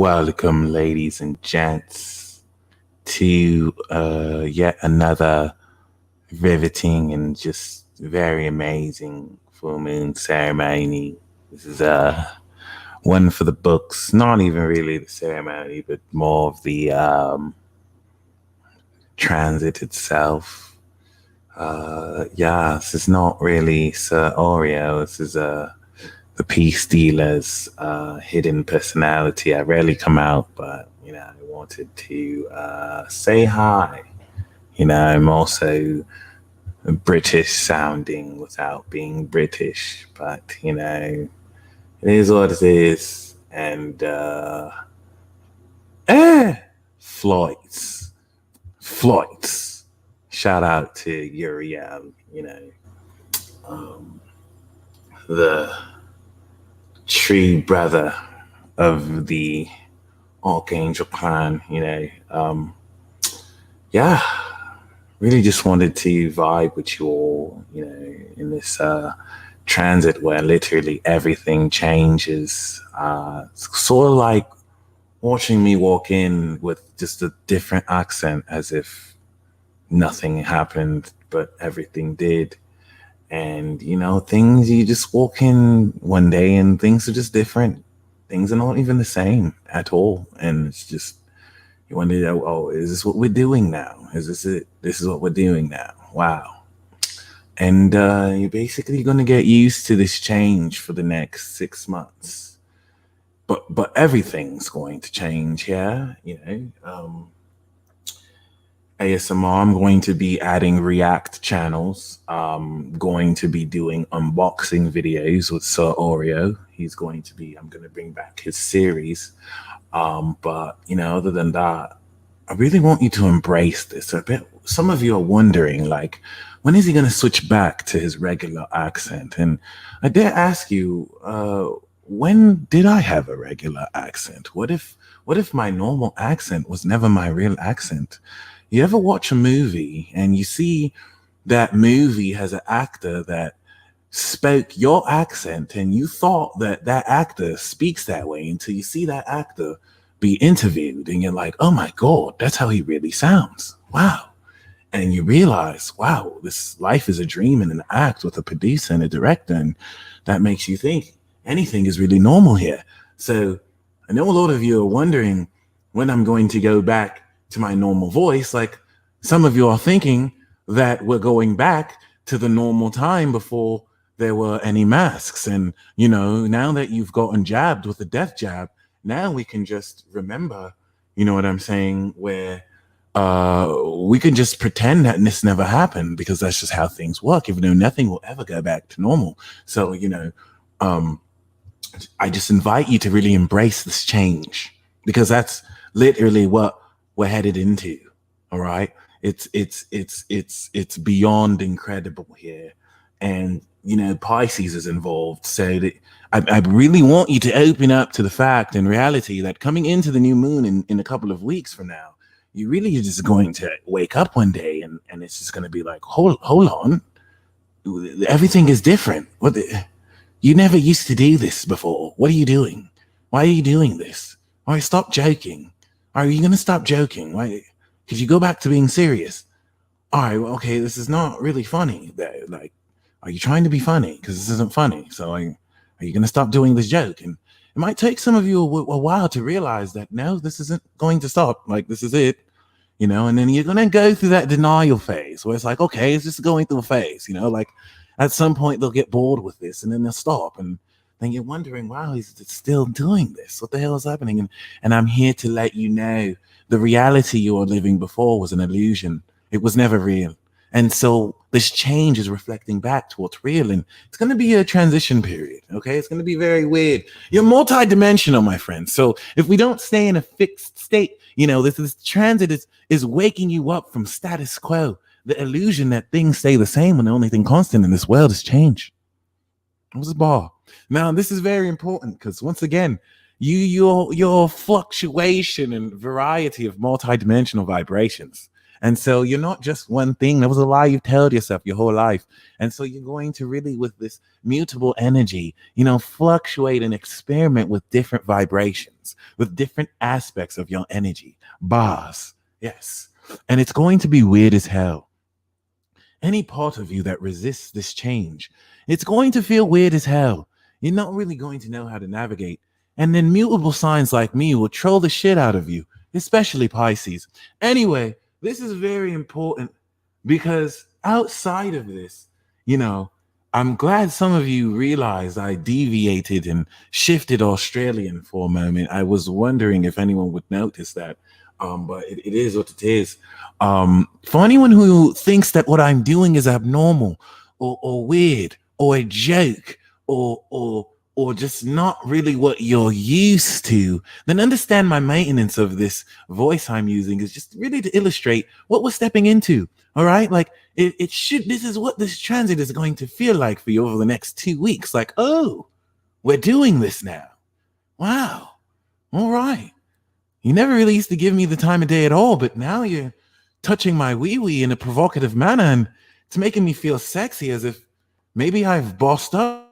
Welcome, ladies and gents, to yet another riveting and just very amazing full moon ceremony. This is one for the books, not even really the ceremony, but more of the transit itself. This is not really Sir Oreo. This is the peace dealer's hidden personality. I rarely come out, but I wanted to say hi. I'm also British sounding without being British, but it is what it is. And flights. Shout out to Uriel, the true brother of the Archangel clan. Really just wanted to vibe with you all, in this transit where literally everything changes. It's sort of like watching me walk in with just a different accent, as if nothing happened, but everything did. And, things, you just walk in one day and things are just different. Things are not even the same at all. And it's just, you wonder, oh, is this what we're doing now? Is this it? This is what we're doing now. Wow. And you're basically going to get used to this change for the next 6 months. But everything's going to change here, ASMR, I'm going to be adding React channels. Going to be doing unboxing videos with Sir Oreo. I'm going to bring back his series. But, other than that, I really want you to embrace this. Some of you are wondering, like, when is he going to switch back to his regular accent? And I dare ask you, when did I have a regular accent? What if my normal accent was never my real accent? You ever watch a movie and you see that movie has an actor that spoke your accent and you thought that actor speaks that way until you see that actor be interviewed and you're like, oh my God, that's how he really sounds. Wow. And you realize, wow, this life is a dream and an act with a producer and a director. And that makes you think anything is really normal here. So I know a lot of you are wondering when I'm going to go back to my normal voice. Like, some of you are thinking that we're going back to the normal time before there were any masks. And, now that you've gotten jabbed with the death jab, now we can just remember, you know what I'm saying, where we can just pretend that this never happened, because that's just how things work, even though nothing will ever go back to normal. So, I just invite you to really embrace this change, because that's literally what we're headed into. All right. It's beyond incredible here. And, Pisces is involved. So that I really want you to open up to the fact and reality that coming into the new moon in a couple of weeks from now, you really are just going to wake up one day and it's just going to be like, hold on. Everything is different. You never used to do this before. What are you doing? Why are you doing this? All right, stop joking. Are you going to stop joking? Why? Could you go back to being serious? All right, well, okay, this is not really funny. Like, are you trying to be funny? Because this isn't funny. So are you going to stop doing this joke? And it might take some of you a while to realize that, no, this isn't going to stop. Like, this is it, and then you're going to go through that denial phase where it's like, okay, it's just going through a phase, like at some point they'll get bored with this and then they'll stop. And then you're wondering, wow, he's still doing this. What the hell is happening? And I'm here to let you know the reality you were living before was an illusion. It was never real. And so this change is reflecting back to what's real. And it's going to be a transition period. Okay. It's going to be very weird. You're multidimensional, my friends. So if we don't stay in a fixed state, this transit is waking you up from status quo, the illusion that things stay the same when the only thing constant in this world is change. It was a bar. Now, this is very important because, once again, your fluctuation and variety of multidimensional vibrations And so you're not just one thing. That was a lie you've told yourself your whole life. And so you're going to really, with this mutable energy, fluctuate and experiment with different vibrations, with different aspects of your energy. Bars. Yes. And it's going to be weird as hell. Any part of you that resists this change, it's going to feel weird as hell. You're not really going to know how to navigate. And then mutable signs like me will troll the shit out of you, especially Pisces. Anyway, this is very important because outside of this, I'm glad some of you realized I deviated and shifted Australian for a moment. I was wondering if anyone would notice that. But it is what it is. For anyone who thinks that what I'm doing is abnormal or weird or a joke or just not really what you're used to, then understand my maintenance of this voice I'm using is just really to illustrate what we're stepping into. All right, like it should. This is what this transit is going to feel like for you over the next 2 weeks. Like, oh, we're doing this now. Wow. All right. You never really used to give me the time of day at all, but now you're touching my wee-wee in a provocative manner, and it's making me feel sexy, as if maybe I've bossed up.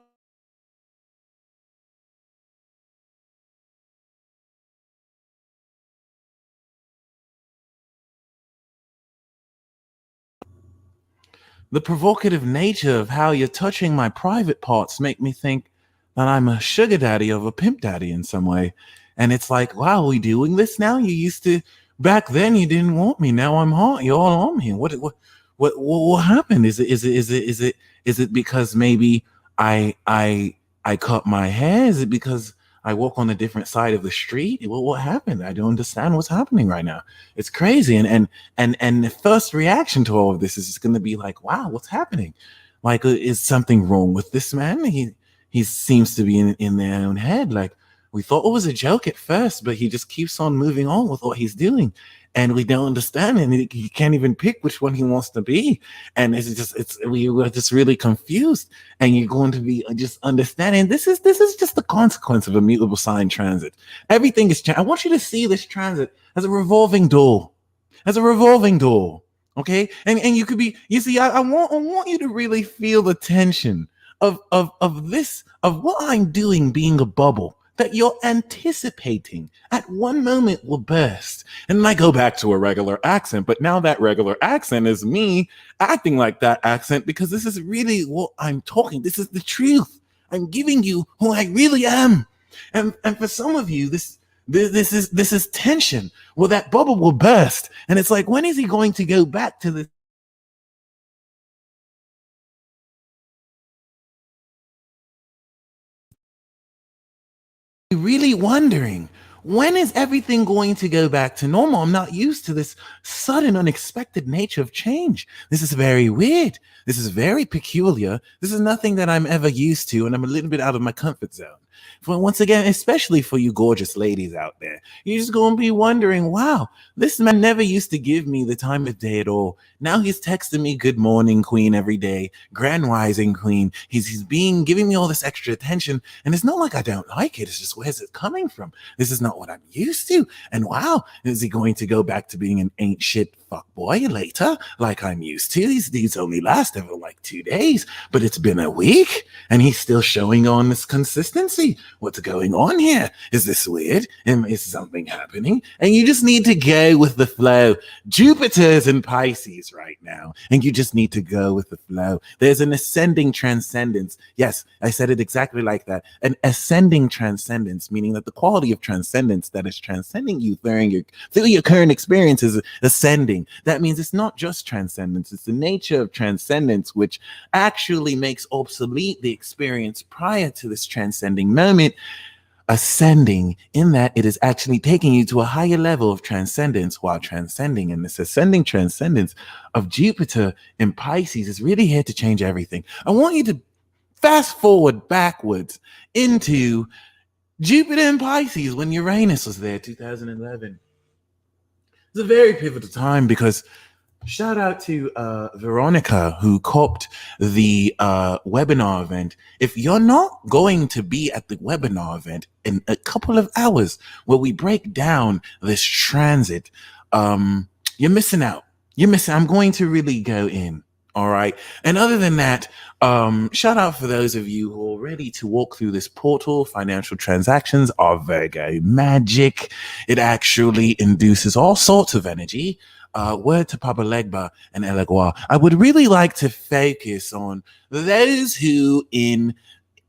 The provocative nature of how you're touching my private parts make me think that I'm a sugar daddy of a pimp daddy in some way. And it's like, wow, are we doing this now? You used to, back then you didn't want me. Now I'm hot. You're all on me. What happened? Is it because maybe I cut my hair? Is it because I walk on a different side of the street? What happened? I don't understand what's happening right now. It's crazy. And the first reaction to all of this is just going to be like, wow, what's happening? Like, is something wrong with this man? He seems to be in their own head. Like, we thought it was a joke at first, but he just keeps on moving on with what he's doing. And we don't understand, and he can't even pick which one he wants to be. And we were just really confused. And you're going to be just understanding this is just the consequence of a mutable sign transit. Everything is. I want you to see this transit as a revolving door, Okay, and you could be. You see, I want you to really feel the tension of what I'm doing being a bubble that you're anticipating at one moment will burst. And I go back to a regular accent, but now that regular accent is me acting like that accent because this is really what I'm talking. This is the truth. I'm giving you who I really am. And for some of you, this is tension. Well, that bubble will burst. And it's like, when is he going to go back to the really wondering, when is everything going to go back to normal? I'm not used to this sudden, unexpected nature of change. This is very weird. This is very peculiar. This is nothing that I'm ever used to, and I'm a little bit out of my comfort zone. For once again, especially for you gorgeous ladies out there, you're just going to be wondering, wow, this man never used to give me the time of day at all. Now he's texting me good morning, queen, every day, grand rising, queen. He's giving me all this extra attention, and it's not like I don't like it. It's just, where's it coming from? This is not what I'm used to. And wow, is he going to go back to being an ain't shit fuck boy later, like I'm used to? These only last over like 2 days, but it's been a week, and he's still showing on this consistency. What's going on here? Is this weird? Is something happening? And you just need to go with the flow. Jupiter's in Pisces right now, and you just need to go with the flow. There's an ascending transcendence. Yes, I said it exactly like that. An ascending transcendence, meaning that the quality of transcendence that is transcending you through your current experience is ascending. That means it's not just transcendence, it's the nature of transcendence, which actually makes obsolete the experience prior to this transcending moment. Ascending, in that it is actually taking you to a higher level of transcendence while transcending. And this ascending transcendence of Jupiter in Pisces is really here to change everything. I want you to fast forward backwards into Jupiter in Pisces when Uranus was there, 2011. It's a very pivotal time because shout out to Veronica, who copped the webinar event. If you're not going to be at the webinar event in a couple of hours where we break down this transit, you're missing out. You're missing. I'm going to really go in. All right. And other than that, shout out for those of you who are ready to walk through this portal. Financial transactions are Virgo magic. It actually induces all sorts of energy. Word to Papa Legba and Elegua. I would really like to focus on those who, in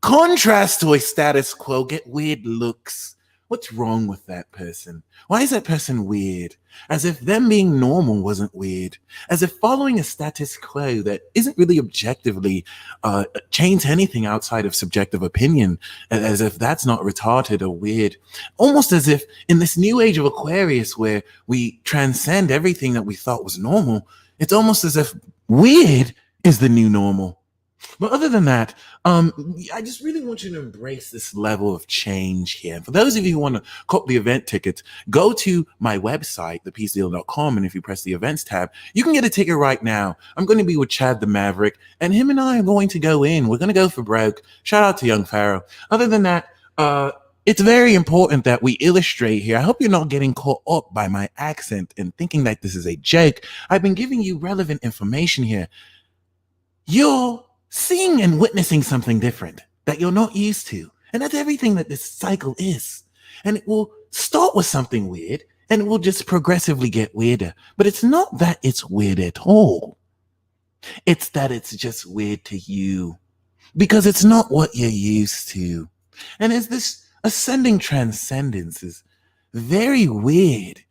contrast to a status quo, get weird looks. What's wrong with that person? Why is that person weird? As if them being normal wasn't weird. As if following a status quo that isn't really objectively chained to anything outside of subjective opinion, as if that's not retarded or weird. Almost as if in this new age of Aquarius where we transcend everything that we thought was normal, it's almost as if weird is the new normal. But other than that, I just really want you to embrace this level of change here. For those of you who want to cop the event tickets, go to my website, thepeacedeal.com, and if you press the events tab, you can get a ticket right now. I'm going to be with Chad the Maverick, and him and I are going to go in. We're going to go for broke. Shout out to Young Pharaoh. Other than that, it's very important that we illustrate here. I hope you're not getting caught up by my accent and thinking that this is a joke. I've been giving you relevant information here. You're seeing and witnessing something different that you're not used to. And that's everything that this cycle is. And it will start with something weird and it will just progressively get weirder. But it's not that it's weird at all. It's that it's just weird to you because it's not what you're used to. And as this ascending transcendence is very weird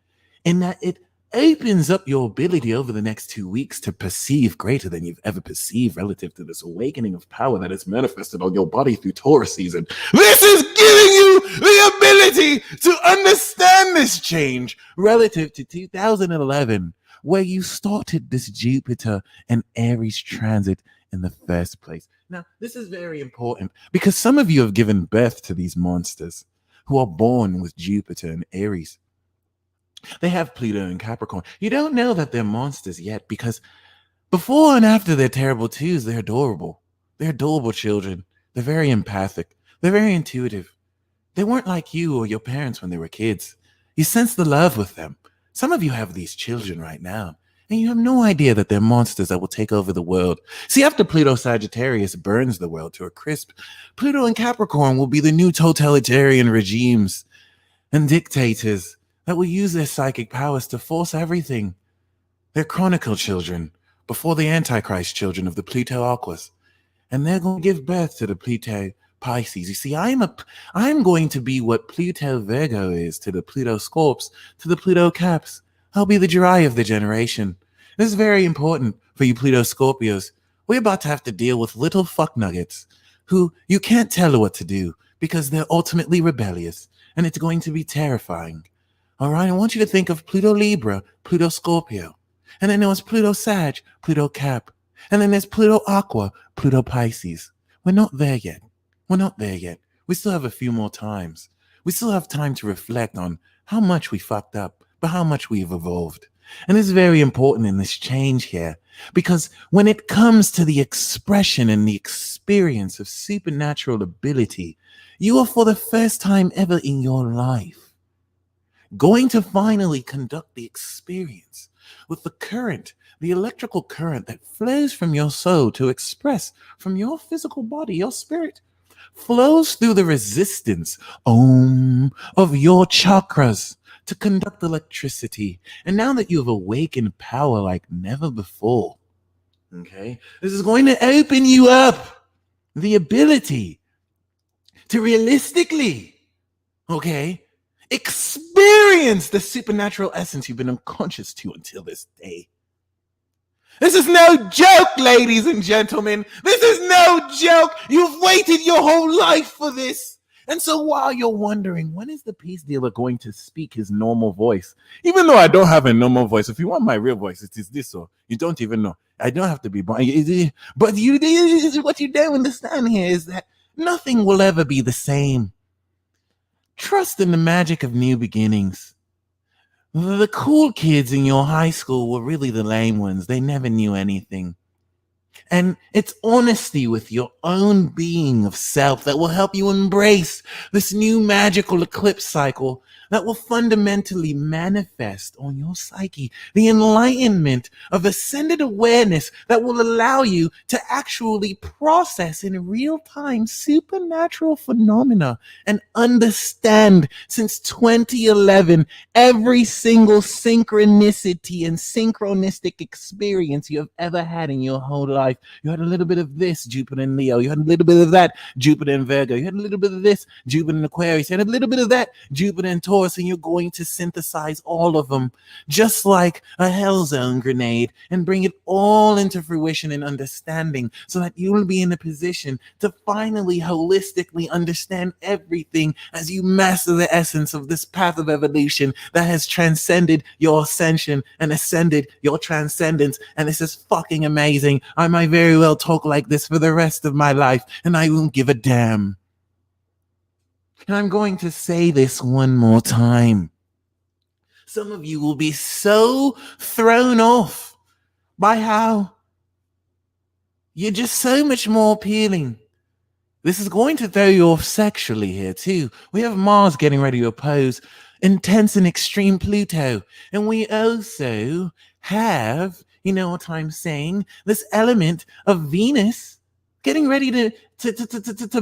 in that it opens up your ability over the next 2 weeks to perceive greater than you've ever perceived relative to this awakening of power that is manifested on your body through Taurus season. This is giving you the ability to understand this change relative to 2011, where you started this Jupiter and Aries transit in the first place. Now, this is very important because some of you have given birth to these monsters who are born with Jupiter and Aries. They have Pluto and Capricorn. You don't know that they're monsters yet because before and after their terrible twos, they're adorable. They're adorable children. They're very empathic. They're very intuitive. They weren't like you or your parents when they were kids. You sense the love with them. Some of you have these children right now, and you have no idea that they're monsters that will take over the world. See, after Pluto Sagittarius burns the world to a crisp, Pluto and Capricorn will be the new totalitarian regimes and dictators that will use their psychic powers to force everything. They're chronicle children before the Antichrist children of the Pluto Aquas. And they're going to give birth to the Pluto Pisces. You see, I'm going to be what Pluto Virgo is to the Pluto Scorps, to the Pluto Caps. I'll be the Jirai of the generation. This is very important for you Pluto Scorpios. We're about to have to deal with little fuck nuggets who you can't tell what to do because they're ultimately rebellious. And it's going to be terrifying. All right, I want you to think of Pluto Libra, Pluto Scorpio. And then there's Pluto Sag, Pluto Cap. And then there's Pluto Aqua, Pluto Pisces. We're not there yet. We're not there yet. We still have a few more times. We still have time to reflect on how much we fucked up, but how much we've evolved. And it's very important in this change here because when it comes to the expression and the experience of supernatural ability, you are for the first time ever in your life going to finally conduct the experience with the current, the electrical current that flows from your soul to express from your physical body, your spirit, flows through the resistance of your chakras to conduct electricity. And now that you have awakened power like never before, okay, this is going to open you up the ability to realistically, okay, experience the supernatural essence you've been unconscious to until this day. This is no joke, ladies and gentlemen. This is no joke. You've waited your whole life for this. And so while you're wondering, when is the peace dealer going to speak his normal voice? Even though I don't have a normal voice, if you want my real voice, it is this or you don't even know. I don't have to be born. But what you don't understand here is that nothing will ever be the same. Trust in the magic of new beginnings. The cool kids in your high school were really the lame ones. They never knew anything. And it's honesty with your own being of self that will help you embrace this new magical eclipse cycle that will fundamentally manifest on your psyche. The enlightenment of ascended awareness that will allow you to actually process in real time supernatural phenomena and understand since 2011 every single synchronicity and synchronistic experience you have ever had in your whole life. You had a little bit of this, Jupiter in Leo. You had a little bit of that, Jupiter in Virgo. You had a little bit of this, Jupiter in Aquarius. You had a little bit of that, Jupiter in Taurus. And you're going to synthesize all of them just like a hell zone grenade and bring it all into fruition and understanding so that you will be in a position to finally holistically understand everything as you master the essence of this path of evolution that has transcended your ascension and ascended your transcendence. And this is fucking amazing. I might very well talk like this for the rest of my life, and I won't give a damn. And I'm going to say this one more time. Some of you will be so thrown off by how you're just so much more appealing. This is going to throw you off sexually here too. We have Mars getting ready to oppose intense and extreme Pluto. And we also have, you know what I'm saying, this element of Venus getting ready to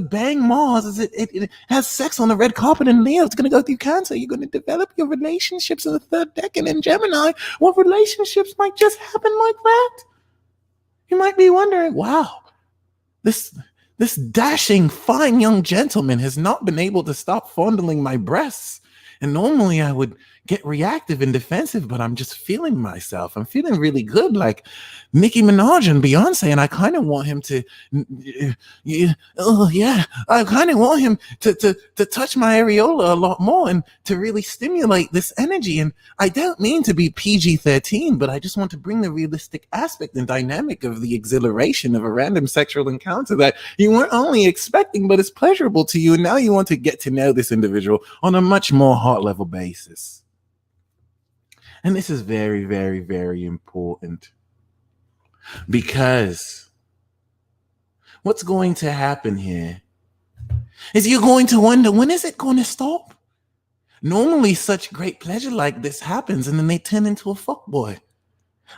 bang Mars as it has sex on the red carpet in Leo. It's going to go through Cancer. You're going to develop your relationships in the third decan in Gemini. What relationships might just happen like that? You might be wondering, wow, this dashing, fine young gentleman has not been able to stop fondling my breasts. And normally I would get reactive and defensive, but I'm just feeling myself. I'm feeling really good, like Nicki Minaj and Beyonce, and I kind of want him to, I kind of want him to touch my areola a lot more and to really stimulate this energy. And I don't mean to be PG-13, but I just want to bring the realistic aspect and dynamic of the exhilaration of a random sexual encounter that you weren't only expecting, but is pleasurable to you. And now you want to get to know this individual on a much more heart level basis. And this is very, very, very important because what's going to happen here is you're going to wonder, when is it going to stop? Normally such great pleasure like this happens and then they turn into a fuckboy.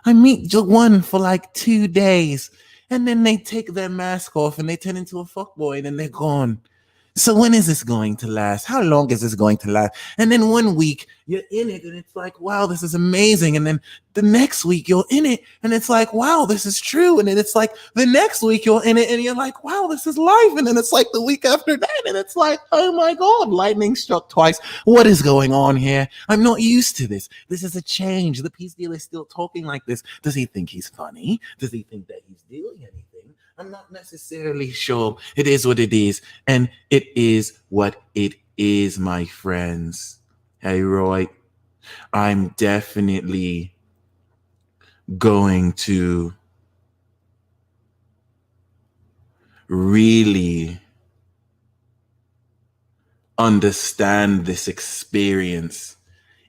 I meet one for like 2 days and then they take their mask off and they turn into a fuckboy and then they're gone. So when is this going to last? How long is this going to last? And then 1 week you're in it and it's like, wow, this is amazing. And then the next week you're in it and it's like, wow, this is true. And then it's like the next week you're in it and you're like, wow, this is life. And then it's like the week after that and it's like, oh my God, lightning struck twice. What is going on here? I'm not used to this. This is a change. The peace dealer is still talking like this. Does he think he's funny? Does he think that he's doing anything? I'm not necessarily sure. It is what it is. And it is what it is, my friends. Hey, Roy, I'm definitely going to really understand this experience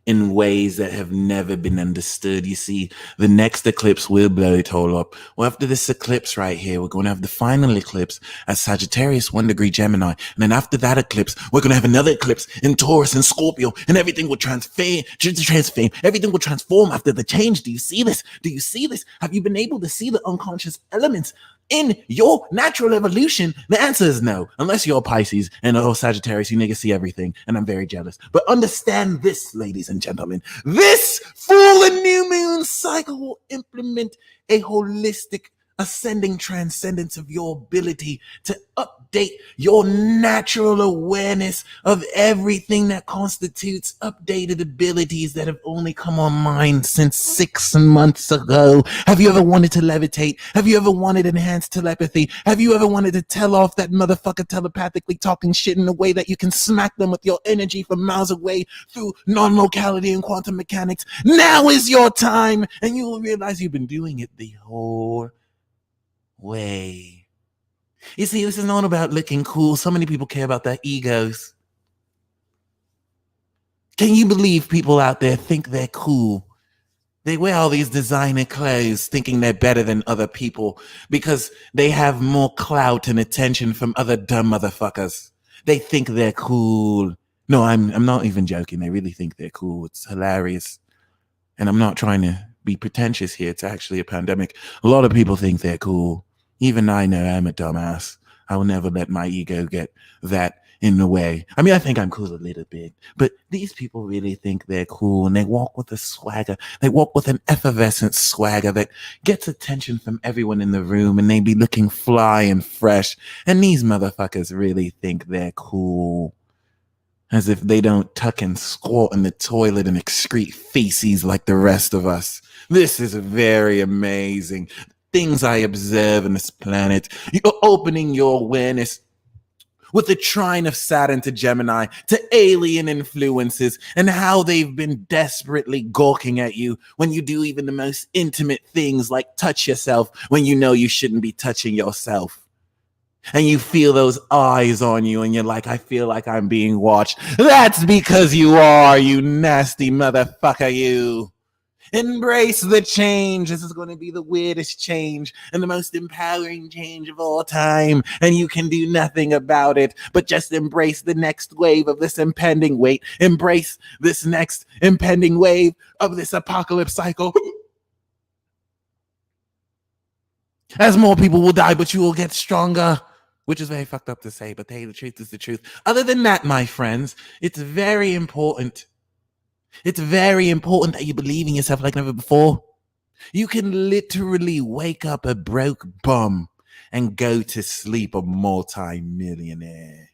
in ways that have never been understood. You see, the next eclipse will blow it all up. Well, after this eclipse right here, we're going to have the final eclipse at Sagittarius, 1 degree Gemini. And then after that eclipse, we're going to have another eclipse in Taurus and Scorpio, and everything will transform. Everything will transform after the change. Do you see this? Do you see this? Have you been able to see the unconscious elements in your natural evolution? The answer is no. Unless you're a Pisces and a Sagittarius, you niggas see everything, and I'm very jealous. But understand this, ladies and gentlemen. This full and new moon cycle will implement a holistic ascending transcendence of your ability to update your natural awareness of everything that constitutes updated abilities that have only come online since 6 months ago. Have you ever wanted to levitate? Have you ever wanted enhanced telepathy? Have you ever wanted to tell off that motherfucker telepathically talking shit in a way that you can smack them with your energy from miles away through non-locality and quantum mechanics? Now is your time, and you will realize you've been doing it the whole way. You see, this is not about looking cool. So many people care about their egos. Can you believe people out there think they're cool They wear all these designer clothes thinking they're better than other people because they have more clout and attention from other dumb motherfuckers. They think they're cool. No, I'm not even joking. They really think they're cool. It's hilarious. And I'm not trying to be pretentious here. It's actually a pandemic. A lot of people think they're cool. Even I know I'm a dumbass. I will never let my ego get that in the way. I mean, I think I'm cool a little bit, but these people really think they're cool, and they walk with a swagger. They walk with an effervescent swagger that gets attention from everyone in the room, and they be looking fly and fresh. And these motherfuckers really think they're cool. As if they don't tuck and squat in the toilet and excrete feces like the rest of us. This is very amazing. Things I observe on this planet. You're opening your awareness with the trine of Saturn to Gemini, to alien influences, and how they've been desperately gawking at you when you do even the most intimate things like touch yourself when you know you shouldn't be touching yourself. And you feel those eyes on you, and you're like, I feel like I'm being watched. That's because you are, you nasty motherfucker, you. Embrace the change. This is going to be the weirdest change and the most empowering change of all time. And you can do nothing about it, but just embrace the next wave of this impending weight. Embrace this next impending wave of this apocalypse cycle. As more people will die, but you will get stronger. Which is very fucked up to say, but hey, the truth is the truth. Other than that, my friends, it's very important. It's very important that you believe in yourself like never before. You can literally wake up a broke bum and go to sleep a multi-millionaire.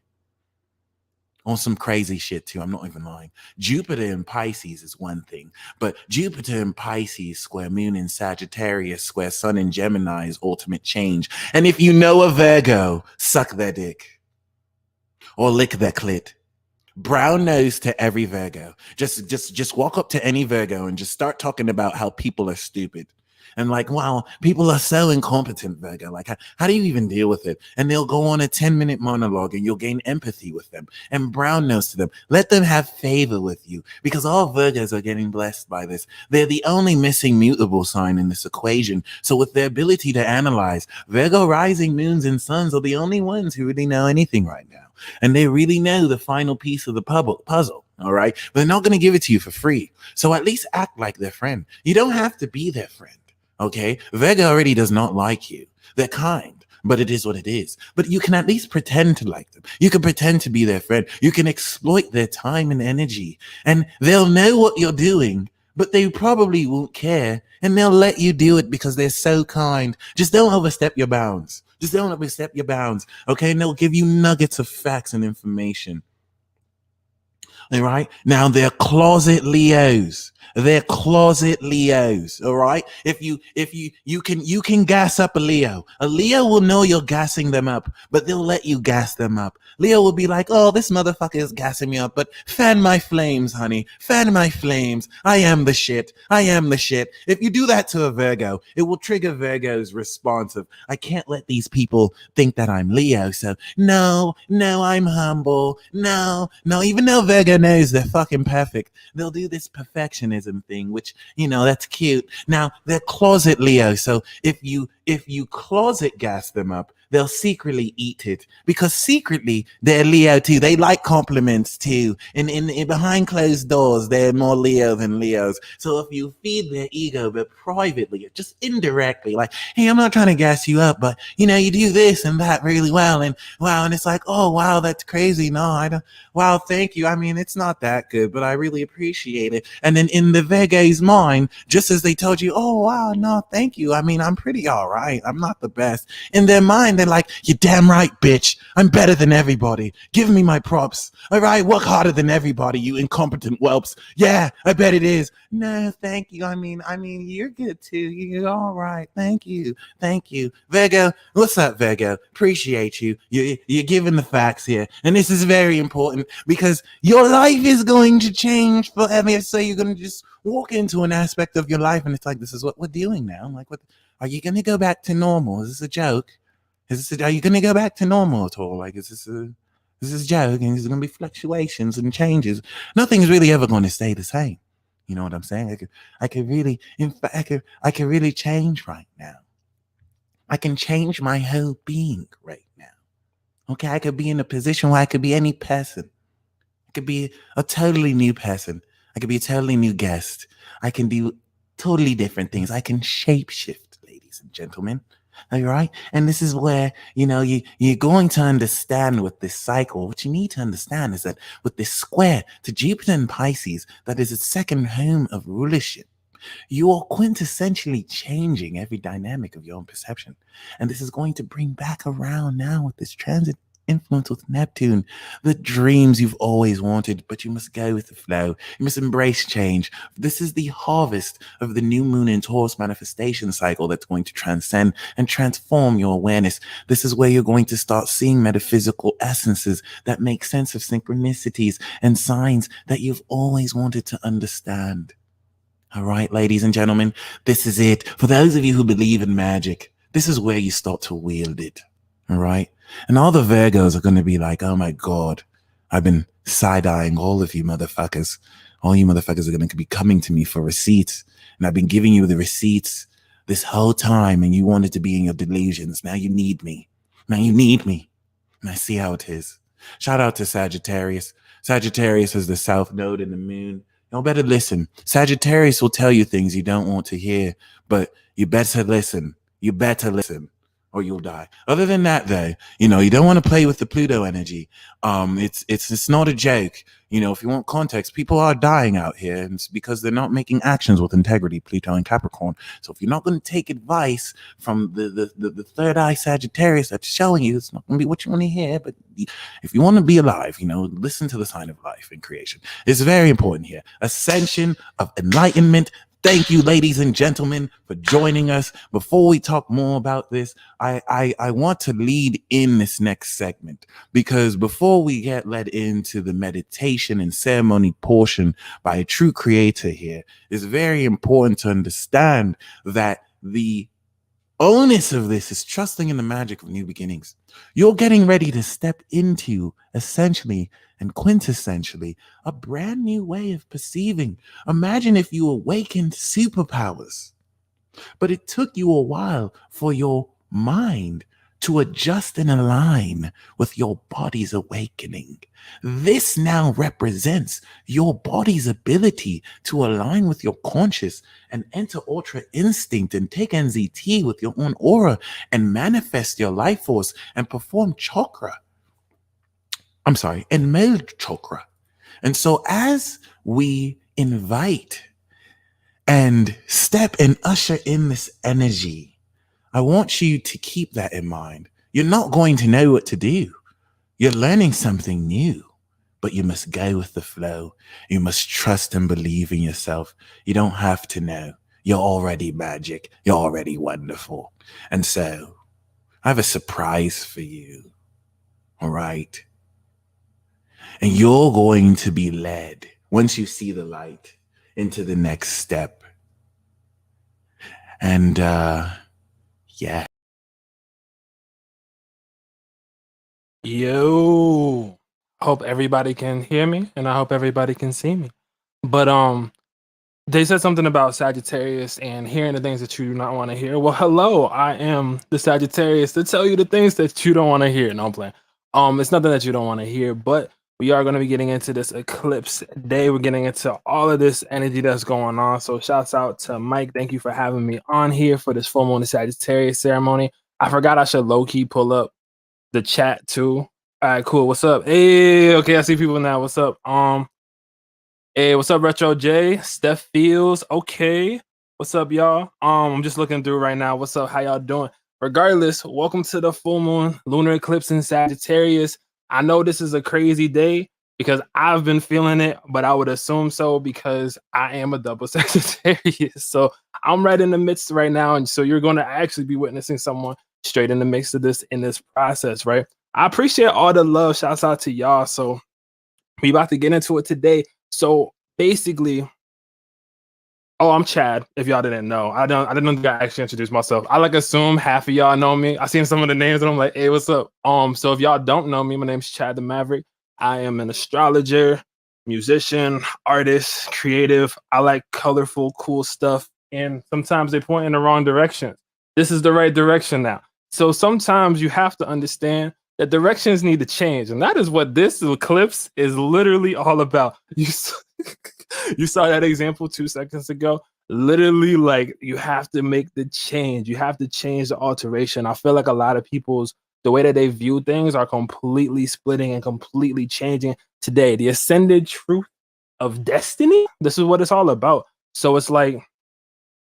On some crazy shit too, I'm not even lying. Jupiter in Pisces is one thing, but Jupiter in Pisces square Moon in Sagittarius square Sun in Gemini is ultimate change. And if you know a Virgo, suck their dick or lick their clit. Brown nose to every Virgo. Just walk up to any Virgo and just start talking about how people are stupid. And like, wow, people are so incompetent, Virgo. Like, how do you even deal with it? And they'll go on a 10-minute monologue and you'll gain empathy with them and brown nose to them. Let them have favor with you because all Virgos are getting blessed by this. They're the only missing mutable sign in this equation. So with their ability to analyze, Virgo rising moons and suns are the only ones who really know anything right now. And they really know the final piece of the puzzle. All right. But they're not going to give it to you for free. So at least act like their friend. You don't have to be their friend. Okay, Virgo already does not like you. They're kind, but it is what it is. But you can at least pretend to like them. You can pretend to be their friend. You can exploit their time and energy, and they'll know what you're doing, but they probably won't care, and they'll let you do it because they're so kind. Just don't overstep your bounds. Just don't overstep your bounds, okay? And they'll give you nuggets of facts and information. All right. Now they're closet Leos. They're closet Leos. All right. If you can gas up a Leo. A Leo will know you're gassing them up, but they'll let you gas them up. Leo will be like, oh, this motherfucker is gassing me up, but fan my flames, honey. Fan my flames. I am the shit. I am the shit. If you do that to a Virgo, it will trigger Virgo's response of, I can't let these people think that I'm Leo. So no, I'm humble. No, even though Virgo knows they're fucking perfect, they'll do this perfectionism thing, which, that's cute. Now they're closet Leo. So if you closet gas them up, they'll secretly eat it because secretly they're Leo too. They like compliments too. In behind closed doors, they're more Leo than Leos. So if you feed their ego, but privately, just indirectly, like, hey, I'm not trying to gas you up, but you do this and that really well. And wow. And it's like, oh, wow, that's crazy. No, I don't. Wow. Thank you. I mean, it's not that good, but I really appreciate it. And then in the Virgo's mind, just as they told you, oh, wow, no, thank you. I mean, I'm pretty all right. I'm not the best. In their mind, they're like, you're damn right, bitch. I'm better than everybody. Give me my props. All right, work harder than everybody, you incompetent whelps. Yeah, I bet it is. No, thank you. I mean, you're good too. You're all right. Thank you. Virgo, what's up, Virgo? Appreciate you. You're giving the facts here. And this is very important because your life is going to change forever. So you're going to just walk into an aspect of your life and it's like, this is what we're doing now. Like, what? Are you going to go back to normal? Is this a joke? Are you going to go back to normal at all? Like, is this a joke? And there's going to be fluctuations and changes. Nothing's really ever going to stay the same. You know what I'm saying? I could really, in fact, I could really change right now. I can change my whole being right now. Okay, I could be in a position where I could be any person. I could be a totally new person. I could be a totally new guest. I can do totally different things. I can shapeshift, ladies and gentlemen. All right. And this is where, you're going to understand with this cycle. What you need to understand is that with this square to Jupiter and Pisces, that is its second home of rulership, you are quintessentially changing every dynamic of your own perception. And this is going to bring back around now with this transit influence with Neptune, the dreams you've always wanted, but you must go with the flow. You must embrace change. This is the harvest of the new moon in Taurus manifestation cycle that's going to transcend and transform your awareness. This is where you're going to start seeing metaphysical essences that make sense of synchronicities and signs that you've always wanted to understand. All right, ladies and gentlemen, this is it. For those of you who believe in magic, this is where you start to wield it. All right. And all the Virgos are going to be like, oh my God, I've been side-eyeing all of you motherfuckers. All you motherfuckers are going to be coming to me for receipts. And I've been giving you the receipts this whole time, and you wanted to be in your delusions. Now you need me. Now you need me. And I see how it is. Shout out to Sagittarius. Sagittarius is the south node in the moon. Y'all better listen. Sagittarius will tell you things you don't want to hear, but you better listen. You better listen, or you'll die. Other than that, though, you don't want to play with the Pluto energy. It's not a joke. If you want context, people are dying out here, and it's because they're not making actions with integrity, Pluto and Capricorn. So if you're not going to take advice from the third eye Sagittarius that's showing you, it's not going to be what you want to hear. But if you want to be alive, listen to the sign of life and creation. It's very important here. Ascension of enlightenment. Thank you, ladies and gentlemen, for joining us. Before we talk more about this, I want to lead in this next segment, because before we get led into the meditation and ceremony portion by a true creator here, it's very important to understand that the onus of this is trusting in the magic of new beginnings. You're getting ready to step into, essentially and quintessentially, a brand new way of perceiving. Imagine if you awakened superpowers, but it took you a while for your mind to adjust and align with your body's awakening. This now represents your body's ability to align with your conscious and enter ultra instinct and take NZT with your own aura and manifest your life force and perform and meld chakra. And so as we invite and step and usher in this energy, I want you to keep that in mind. You're not going to know what to do. You're learning something new, but you must go with the flow. You must trust and believe in yourself. You don't have to know. You're already magic. You're already wonderful. And so I have a surprise for you. All right. And you're going to be led, once you see the light, into the next step. And yeah. Yo, hope everybody can hear me, and I hope everybody can see me. But they said something about Sagittarius and hearing the things that you do not want to hear. Well, hello, I am the Sagittarius to tell you the things that you don't want to hear. No, I'm playing. It's nothing that you don't want to hear, but we are going to be getting into this eclipse day. We're getting into all of this energy that's going on. So shouts out to Mike. Thank you for having me on here for this full moon Sagittarius ceremony. I forgot I should low-key pull up the chat too. All right, cool. What's up? Hey, okay, I see people now. What's up? Hey, what's up, Retro J? Steph Fields. Okay. What's up, y'all? I'm just looking through right now. What's up? How y'all doing? Regardless, welcome to the full moon lunar eclipse in Sagittarius. I know this is a crazy day because I've been feeling it, but I would assume so because I am a double Sagittarius. So I'm right in the midst right now. And so you're going to actually be witnessing someone straight in the mix of this in this process, right? I appreciate all the love. Shouts out to y'all. So we about to get into it today. So basically, I'm Chad. If y'all didn't know, I didn't think I actually introduced myself. I assume half of y'all know me. I seen some of the names and I'm like, hey, what's up? So if y'all don't know me, my name's Chad the Maverick. I am an astrologer, musician, artist, creative. I like colorful, cool stuff. And sometimes they point in the wrong direction. This is the right direction now. So sometimes you have to understand that directions need to change. And that is what this eclipse is literally all about. You saw that example 2 seconds ago. Literally, like, you have to make the change. You have to change the alteration. I feel like a lot of people's the way that they view things are completely splitting and completely changing today. The ascended truth of destiny. This is what it's all about. So it's like,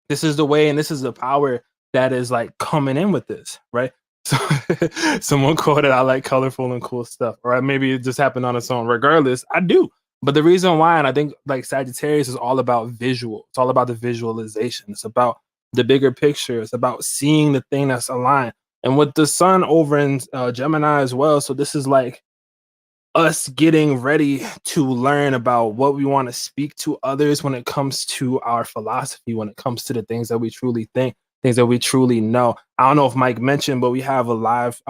this is the way and this is the power that is like coming in with this, right? So someone quoted, I like colorful and cool stuff, or maybe it just happened on its own. Regardless, I do. But the reason why, and I think like Sagittarius is all about visual. It's all about the visualization. It's about the bigger picture. It's about seeing the thing that's aligned. And with the sun over in Gemini as well. So this is like us getting ready to learn about what we want to speak to others when it comes to our philosophy, when it comes to the things that we truly think, things that we truly know. I don't know if Mike mentioned, but we have a live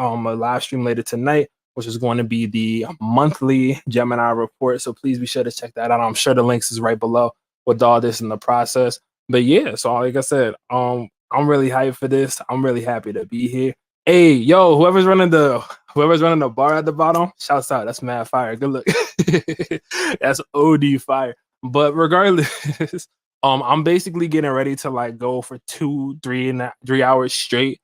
stream later tonight, which is going to be the monthly Gemini report. So please be sure to check that out. I'm sure the links is right below with all this in the process. But yeah, so like I said, I'm really hyped for this. I'm really happy to be here. Hey, yo, whoever's running the bar at the bottom, shouts out. That's mad fire. Good look. That's OD fire. But regardless, I'm basically getting ready to like go for 3 hours straight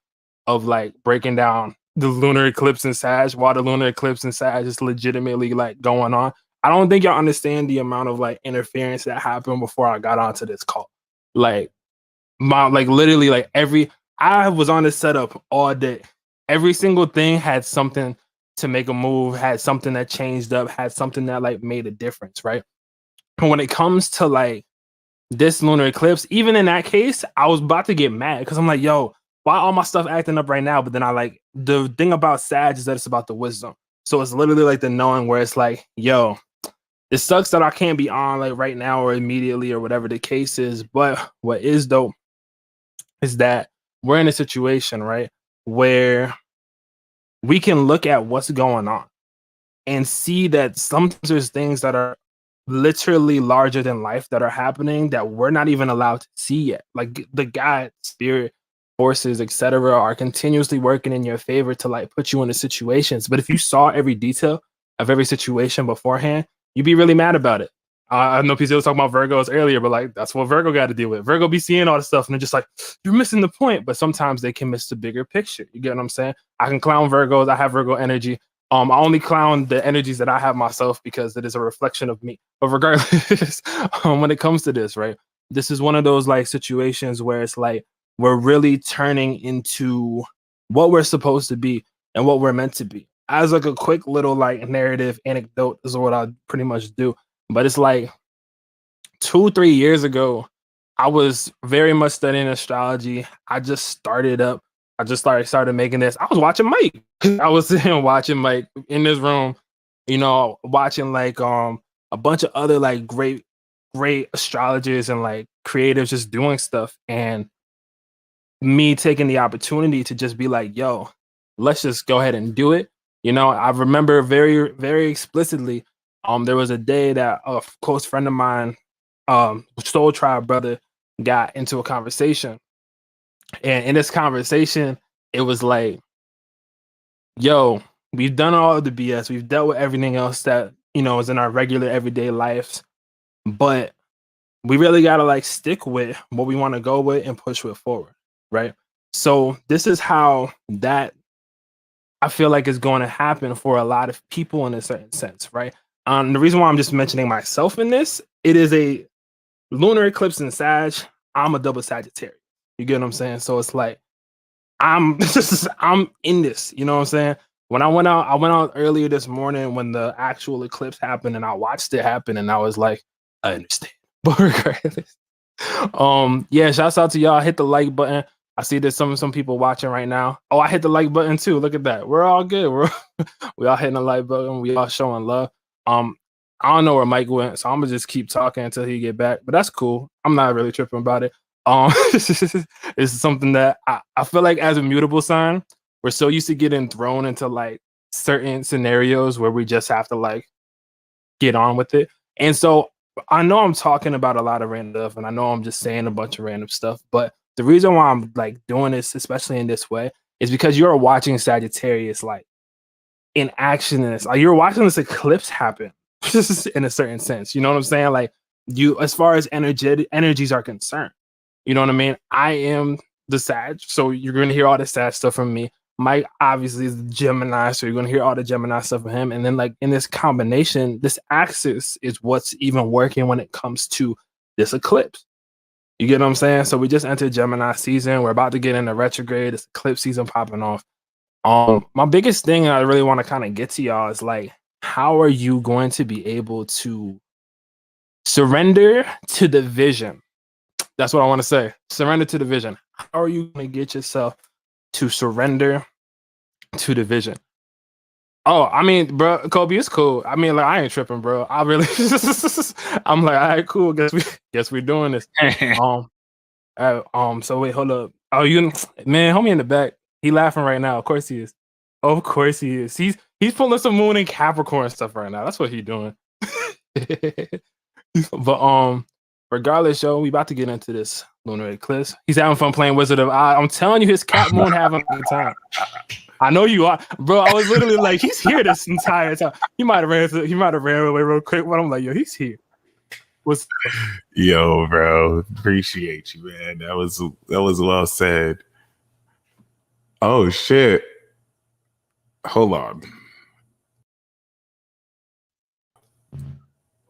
of like breaking down the lunar eclipse in Sag, while the lunar eclipse in Sag is legitimately like going on. I don't think y'all understand the amount of like interference that happened before I got onto this call. Like literally like I was on this setup all day. Every single thing had something to make a move, had something that changed up, had something that like made a difference, right? And when it comes to like this lunar eclipse, even in that case, I was about to get mad because I'm like, yo, why all my stuff acting up right now? But then I like, the thing about Sag is that it's about the wisdom. So it's literally like the knowing where it's like, yo, it sucks that I can't be on like right now or immediately or whatever the case is. But what is dope is that we're in a situation, right, where we can look at what's going on and see that sometimes there's things that are literally larger than life that are happening that we're not even allowed to see yet. Like the God, spirit, forces, etc., are continuously working in your favor to like put you into situations. But if you saw every detail of every situation beforehand, you'd be really mad about it. I know people was talking about Virgos earlier, but like that's what Virgo got to deal with. Virgo be seeing all the stuff and they're just like, you're missing the point. But sometimes they can miss the bigger picture. You get what I'm saying? I can clown Virgos. I have Virgo energy. I only clown the energies that I have myself because it is a reflection of me. But regardless, when it comes to this, right, this is one of those like situations where it's like we're really turning into what we're supposed to be and what we're meant to be. As like a quick little like narrative anecdote is what I pretty much do. But it's like 2-3 years ago, I was very much studying astrology. I just started making this. I was watching Mike. I was sitting watching Mike in this room, you know, watching like a bunch of other like great astrologers and like creatives just doing stuff, and me taking the opportunity to just be like, yo, let's just go ahead and do it. You know, I remember very, very explicitly, there was a day that a close friend of mine, Soul Tribe brother, got into a conversation. And in this conversation, it was like, yo, we've done all of the BS. We've dealt with everything else that, you know, is in our regular everyday lives. But we really got to like stick with what we want to go with and push it forward. Right. So this is how that I feel like is going to happen for a lot of people in a certain sense. Right. The reason why I'm just mentioning myself in this, it is a lunar eclipse in Sag. I'm a double Sagittarius. You get what I'm saying? So it's like, I'm in this, you know what I'm saying? When I went out earlier this morning when the actual eclipse happened, and I watched it happen, and I was like, I understand. But regardless, yeah, shouts out to y'all. Hit the like button. I see there's some people watching right now. Oh, I hit the like button too. Look at that. We're all good. We all hitting the like button. We all showing love. I don't know where Mike went, so I'm gonna just keep talking until he get back. But that's cool. I'm not really tripping about it. It's something that I feel like as a mutable sign, we're so used to getting thrown into like certain scenarios where we just have to like get on with it. And so I know I'm talking about a lot of random stuff, and I know I'm just saying a bunch of random stuff, but the reason why I'm like doing this, especially in this way, is because you're watching Sagittarius like in action in this. Like you're watching this eclipse happen in a certain sense. You know what I'm saying? Like you, as far as energies are concerned, you know what I mean? I am the Sag, so you're gonna hear all the Sag stuff from me. Mike obviously is the Gemini, so you're gonna hear all the Gemini stuff from him. And then like in this combination, this axis is what's even working when it comes to this eclipse. You get what I'm saying? So we just entered Gemini season. We're about to get into retrograde. This eclipse season popping off. My biggest thing I really want to kind of get to y'all is like, how are you going to be able to surrender to the vision? That's what I want to say. Surrender to the vision. How are you going to get yourself to surrender to the vision? Oh, I mean, bro, Kobe, it's cool. I mean, like, I ain't tripping, bro. I really, I'm like, all right, cool. Guess we're doing this. So wait, hold up. Oh, man, homie in the back. He laughing right now. Of course he is. Of course he is. He's pulling some Moon and Capricorn stuff right now. That's what he's doing. But regardless, yo, we about to get into this lunar eclipse. He's having fun playing Wizard of Oz. I'm telling you, his cat Moon having a good time. I know you are, bro. I was literally like, he's here this entire time. He might have ran away real quick, but I'm like, yo, he's here. Yo, bro, appreciate you, man. That was well said. Oh shit. Hold on.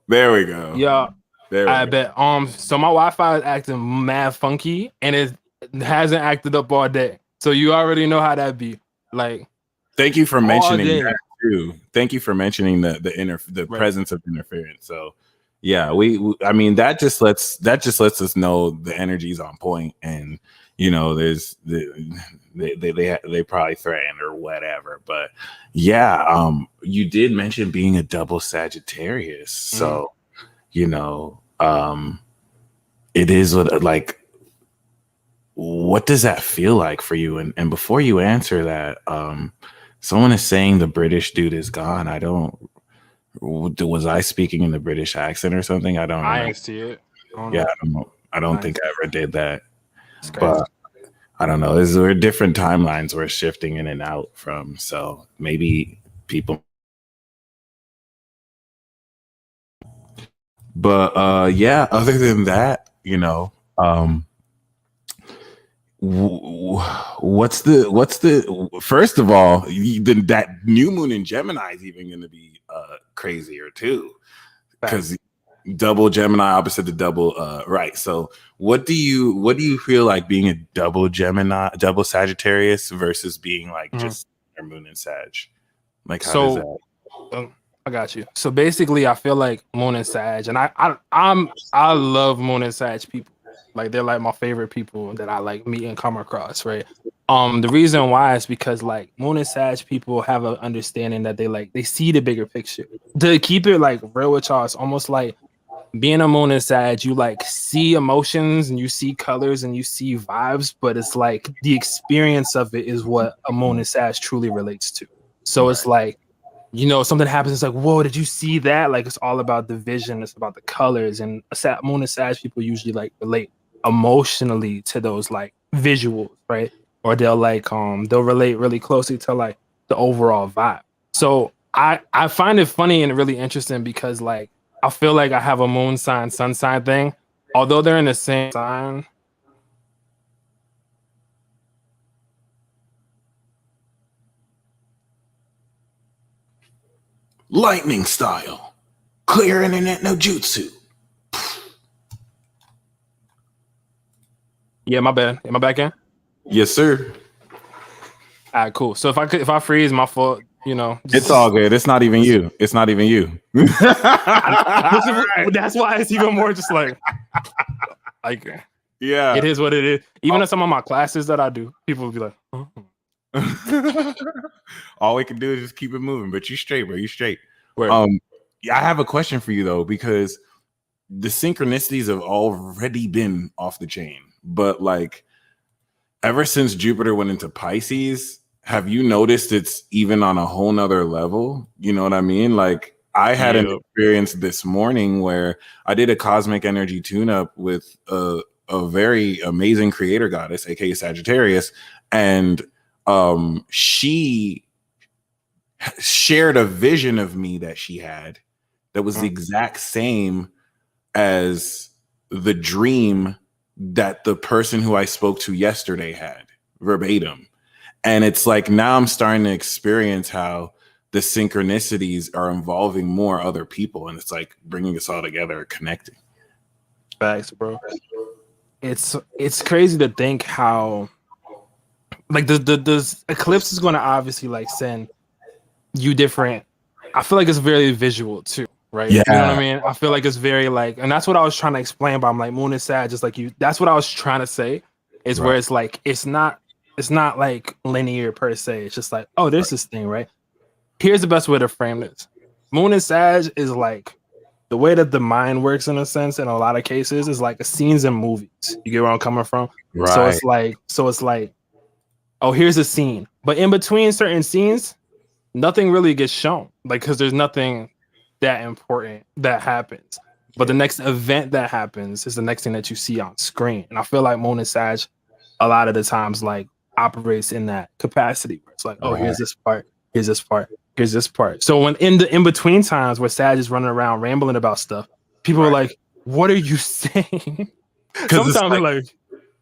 There we go. Yeah. I bet. So my Wi-Fi is acting mad funky, and it hasn't acted up all day. So you already know how that be. Like, thank you for mentioning that too. Thank you for mentioning the presence of interference. So yeah, I mean that just lets us know the energy's on point, and you know there's they probably threaten or whatever. But yeah, you did mention being a double Sagittarius, so you know, it is like, what does that feel like for you? And before you answer that, someone is saying the British dude is gone. Was I speaking in the British accent or something? I don't know. I see it. I don't think I ever did that. But I don't know. There are different timelines we're shifting in and out from. So maybe people. But yeah, other than that, you know, what's the first of all, that new moon in Gemini is even going to be crazier too, because double Gemini opposite the double right. So what do you feel like being a double Gemini, double Sagittarius versus being like just your moon and Sag? Like how does that? I got you. So basically, I feel like Moon and Sag, and I love Moon and Sag people. Like they're like my favorite people that I like meet and come across, right? The reason why is because like Moon and Sag people have an understanding that they see the bigger picture. To keep it like real with y'all, it's almost like being a Moon and Sag, you like see emotions and you see colors and you see vibes, but it's like the experience of it is what a Moon and Sag truly relates to. So it's like, you know, something happens, it's like, whoa, did you see that? Like, it's all about the vision, it's about the colors. And Moon and Sag people usually like relate emotionally to those like visuals, right? Or they'll like they'll relate really closely to like the overall vibe. So I find it funny and really interesting because like I feel like I have a moon sign, sun sign thing. Although they're in the same sign, Lightning style. Clear internet, no jutsu. Yeah, my bad. Am I back in? Yes, sir. All right, cool. So if I freeze, my fault. You know, it's all good. It's not even you. It's not even you. That's why it's even more just like yeah, it is what it is. Even in some of my classes that I do, people will be like, oh. All we can do is just keep it moving. But you straight, bro. You straight. I have a question for you though, because the synchronicities have already been off the chain. But like, ever since Jupiter went into Pisces, have you noticed it's even on a whole nother level? You know what I mean? Like, I had an experience this morning where I did a cosmic energy tune-up with a very amazing creator goddess, aka Sagittarius, and she shared a vision of me that she had that was the exact same as the dream that the person who I spoke to yesterday had, verbatim. And it's like now I'm starting to experience how the synchronicities are involving more other people, and it's like bringing us all together, connecting. Facts, bro. It's crazy to think how like the eclipse is going to obviously like send you different. I feel like it's very visual too, right? Yeah. You know what I mean? I feel like it's very like, and that's what I was trying to explain. But I'm like, Moon is sad, just like you. That's what I was trying to say. Is where it's like it's not like linear per se. It's just like, oh, there's this thing, right? Here's the best way to frame this. Moon and Sag is like the way that the mind works in a sense. In a lot of cases, is like scenes in movies. You get where I'm coming from? Right. So it's like, oh, here's a scene, but in between certain scenes, nothing really gets shown, like because there's nothing that important that happens. But the next event that happens is the next thing that you see on screen. And I feel like Moon and Sag a lot of the times like operates in that capacity where it's like, oh, here's this part, here's this part, here's this part. So when in the in between times where Sag is running around rambling about stuff, people are like, what are you saying? Sometimes like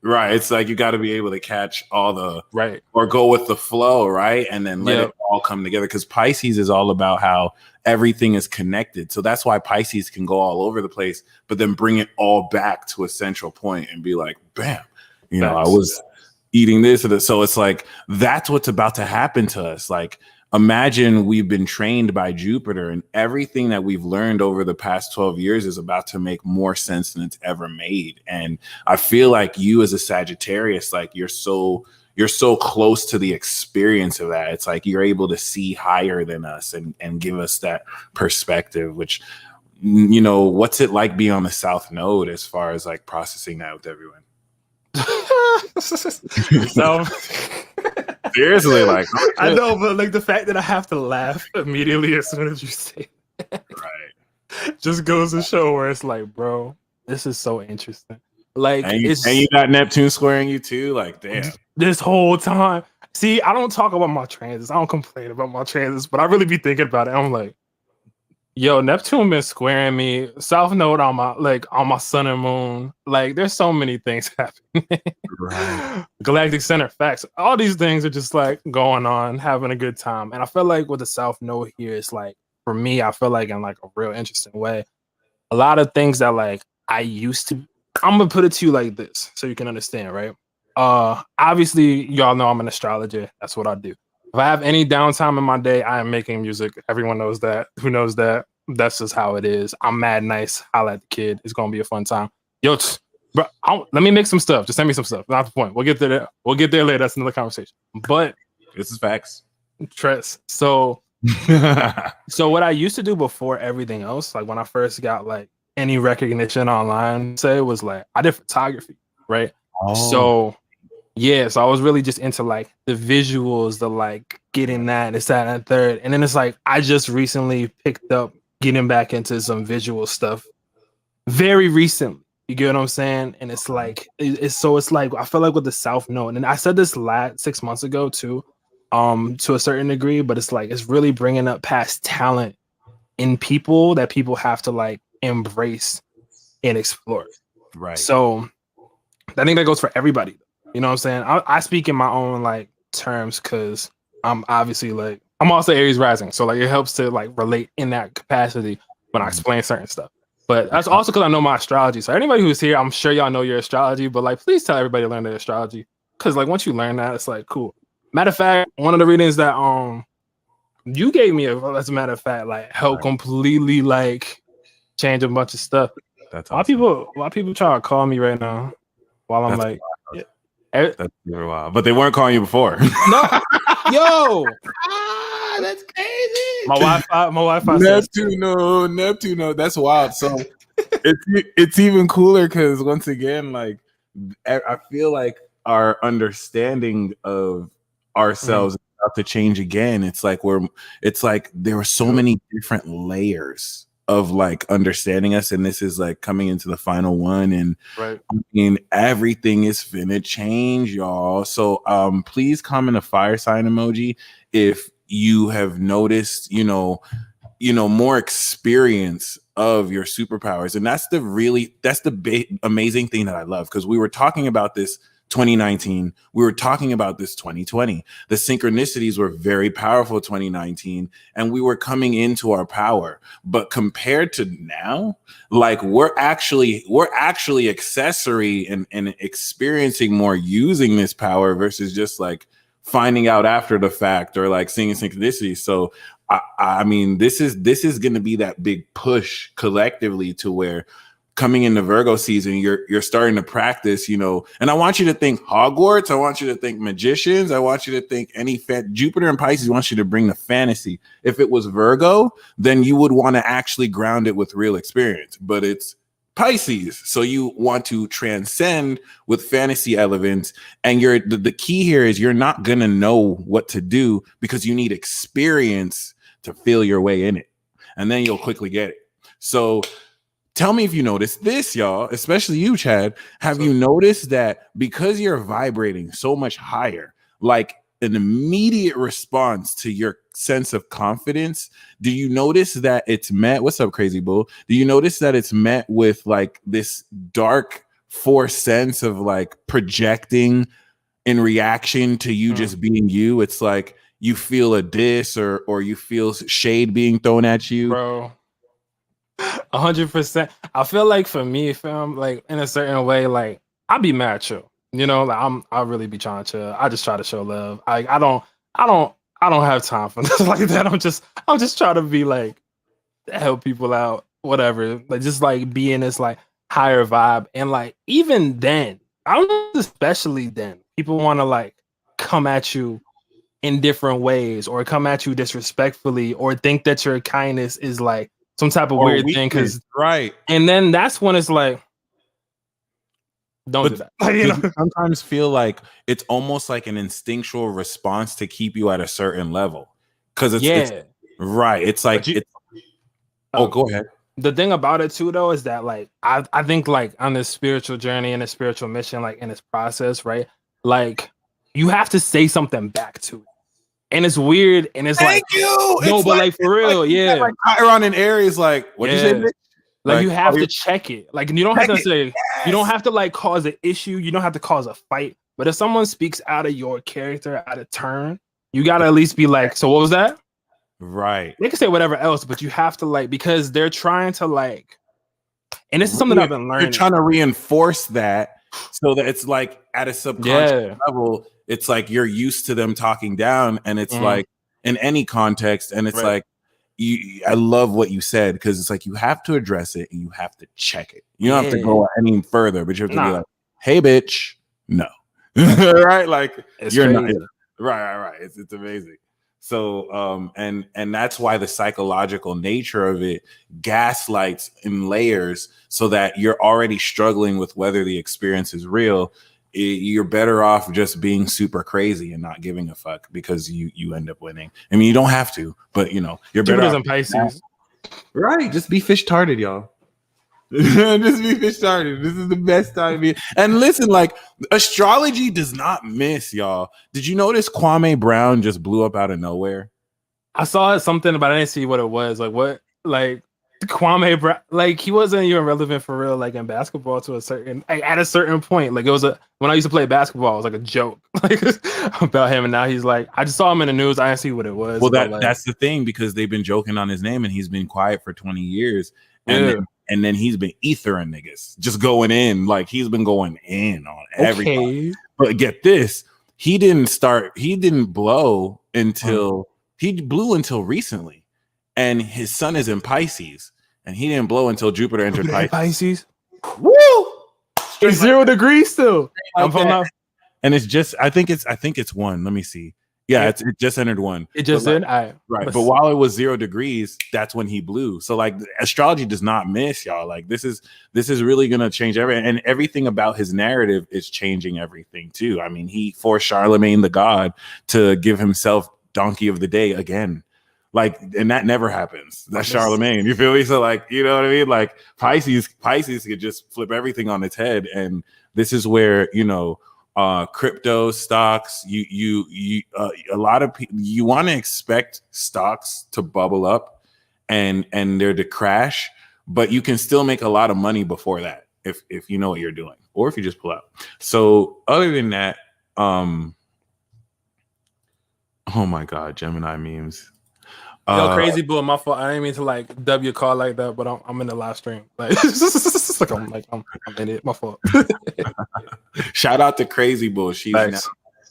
right, it's like you got to be able to catch all the or go with the flow, right, and then let it all come together. Because Pisces is all about how everything is connected. So that's why Pisces can go all over the place, but then bring it all back to a central point and be like, bam, you know, I was eating this or this. So it's like that's what's about to happen to us. Like, imagine we've been trained by Jupiter, and everything that we've learned over the past 12 years is about to make more sense than it's ever made. And I feel like you as a Sagittarius, like you're so close to the experience of that. It's like you're able to see higher than us and give us that perspective, which, you know, what's it like being on the South Node as far as like processing that with everyone? So seriously, like I know, but like the fact that I have to laugh immediately as soon as you say that, just goes to show where it's like, bro, this is so interesting. Like, and you got Neptune squaring you too. Like, damn, this whole time. See, I don't talk about my transits. I don't complain about my transits, but I really be thinking about it. I'm like, yo, Neptune been squaring me. South Node on my sun and moon. Like, there's so many things happening. Galactic center, facts. All these things are just like going on, having a good time. And I feel like with the South Node here, it's like, for me, I feel like in like a real interesting way, a lot of things that like I used to, I'm gonna put it to you like this so you can understand, right? Obviously, y'all know I'm an astrologer. That's what I do. If I have any downtime in my day, I am making music. Everyone knows that. Who knows that? That's just how it is. I'm mad nice. Holla at the kid. It's gonna be a fun time. Yo, bro, let me make some stuff. Just send me some stuff. Not the point. We'll get there. We'll get there later. That's another conversation. But this is facts. Tress. So what I used to do before everything else, like when I first got like any recognition online, say, was like I did photography, right? So yeah, so I was really just into like the visuals, the like getting that, this, that, and third. And then it's like I just recently picked up getting back into some visual stuff very recently. You get what I'm saying? And it's like it's like I feel like with the South Node, and I said this 6 months ago too, to a certain degree, but it's like it's really bringing up past talent in people that people have to like embrace and explore. Right. So I think that goes for everybody. You know what I'm saying? I speak in my own like terms because I'm obviously like I'm also Aries rising, so like it helps to like relate in that capacity when I explain certain stuff. But that's also because I know my astrology. So anybody who's here, I'm sure y'all know your astrology. But like, please tell everybody to learn their astrology because like once you learn that, it's like cool. Matter of fact, one of the readings that you gave me, as a matter of fact, like helped completely like change a bunch of stuff. That's awesome. Why people try to call me right now while I'm like. That's super wild. But they weren't calling you before. No, yo, that's crazy. My Wi-Fi. Neptune. That's wild. So it's even cooler because once again, like I feel like our understanding of ourselves, about to change again. It's like there were so many different layers of like understanding us, and this is like coming into the final one. And right. I mean, everything is finna change, y'all. So please comment a fire sign emoji if you have noticed, more experience of your superpowers. And that's the amazing thing that I love, because we were talking about this 2019, we were talking about this 2020. The synchronicities were very powerful 2019, and we were coming into our power. But compared to now, like we're actually accessory and experiencing more using this power versus just like finding out after the fact or like seeing synchronicities. So I mean, this is going to be that big push collectively to where coming into Virgo season, you're starting to practice, and I want you to think Hogwarts. I want you to think magicians. I want you to think Jupiter and Pisces wants you to bring the fantasy. If it was Virgo, then you would want to actually ground it with real experience, but it's Pisces. So you want to transcend with fantasy elements. And the key here is you're not going to know what to do because you need experience to feel your way in it. And then you'll quickly get it. So tell me if you notice this, y'all, especially you, Chad. Have you noticed that because you're vibrating so much higher, like an immediate response to your sense of confidence, do you notice that it's met? What's up, Crazy Bull? Do you notice that it's met with like this dark force sense of like projecting in reaction to you just being you? It's like you feel a diss or you feel shade being thrown at you. Bro. 100%. I feel like for me, if I'm like in a certain way, like I'd be mad chill. Like I'll really be trying to. I just try to show love. I don't have time for this like that. I'm just trying to be like help people out, whatever. Like just like be in this like higher vibe. And like even then, especially then, people want to like come at you in different ways or come at you disrespectfully or think that your kindness is like some type of weird thing. Because right. And then that's when it's like, don't do that. You sometimes feel like it's almost like an instinctual response to keep you at a certain level. Because it's right. It's like go ahead. The thing about it too, though, is that like I think like on this spiritual journey and a spiritual mission, like in this process, right? Like you have to say something back to it. And it's weird, and it's Thank you. No, but like for real, yeah. Like Chiron in Aries, like what you say, bitch? Like you have to check it. Like you don't have to say you don't have to like cause an issue. You don't have to cause a fight. But if someone speaks out of your character, out of turn, you gotta at least be like, so what was that? Right. They can say whatever else, but you have to like because they're trying to like, and this is something I've been learning. You're trying to reinforce that so that it's like at a subconscious level, it's like you're used to them talking down, and it's like in any context, and it's like I love what you said because it's like you have to address it and you have to check it. You don't have to go any further, but you have to be like, "Hey, bitch, no." Right? Like you're crazy. Not right. It's amazing. So and that's why the psychological nature of it gaslights in layers so that you're already struggling with whether the experience is real. You're better off just being super crazy and not giving a fuck because you end up winning. I mean, you don't have to, but you're better off. Pisces. Right. Just be fish tarded, y'all. Just be fish tarded. This is the best time. And listen, like astrology does not miss, y'all. Did you notice Kwame Brown just blew up out of nowhere? I saw something, but I didn't see what it was. Like what? Like Kwame Brown, like he wasn't even relevant for real, like in basketball to a certain at a certain point. Like it was when I used to play basketball, it was like a joke like about him, and now he's like I just saw him in the news. I didn't see what it was. Well, that's the thing because they've been joking on his name, and he's been quiet for 20 years, and then he's been ethering niggas, just going in like he's been going in on everybody. But get this, he didn't blow until he blew until recently. And his sun is in Pisces, and he didn't blow until Jupiter entered Pisces. Woo! It's 0 degrees still. And it's just, I think it's one. Let me see. Yeah, it just entered one. It just did. Right. But while it was 0 degrees, that's when he blew. So like astrology does not miss, y'all. Like this is really gonna change and everything about his narrative is changing everything too. I mean, he forced Charlemagne the God to give himself donkey of the day again. Like, and that never happens. That's Charlemagne. You feel me? So like, you know what I mean? Like Pisces could just flip everything on its head. And this is where, you know, crypto stocks, a lot of people, you want to expect stocks to bubble up and they're to crash, but you can still make a lot of money before that if you know what you're doing, or if you just pull out. So other than that, oh my God, Gemini memes. Yo, crazy bull, my fault. I didn't mean to like W call like that, but I'm in the live stream. Like, I'm in it. My fault. Shout out to Crazy Bull. She's now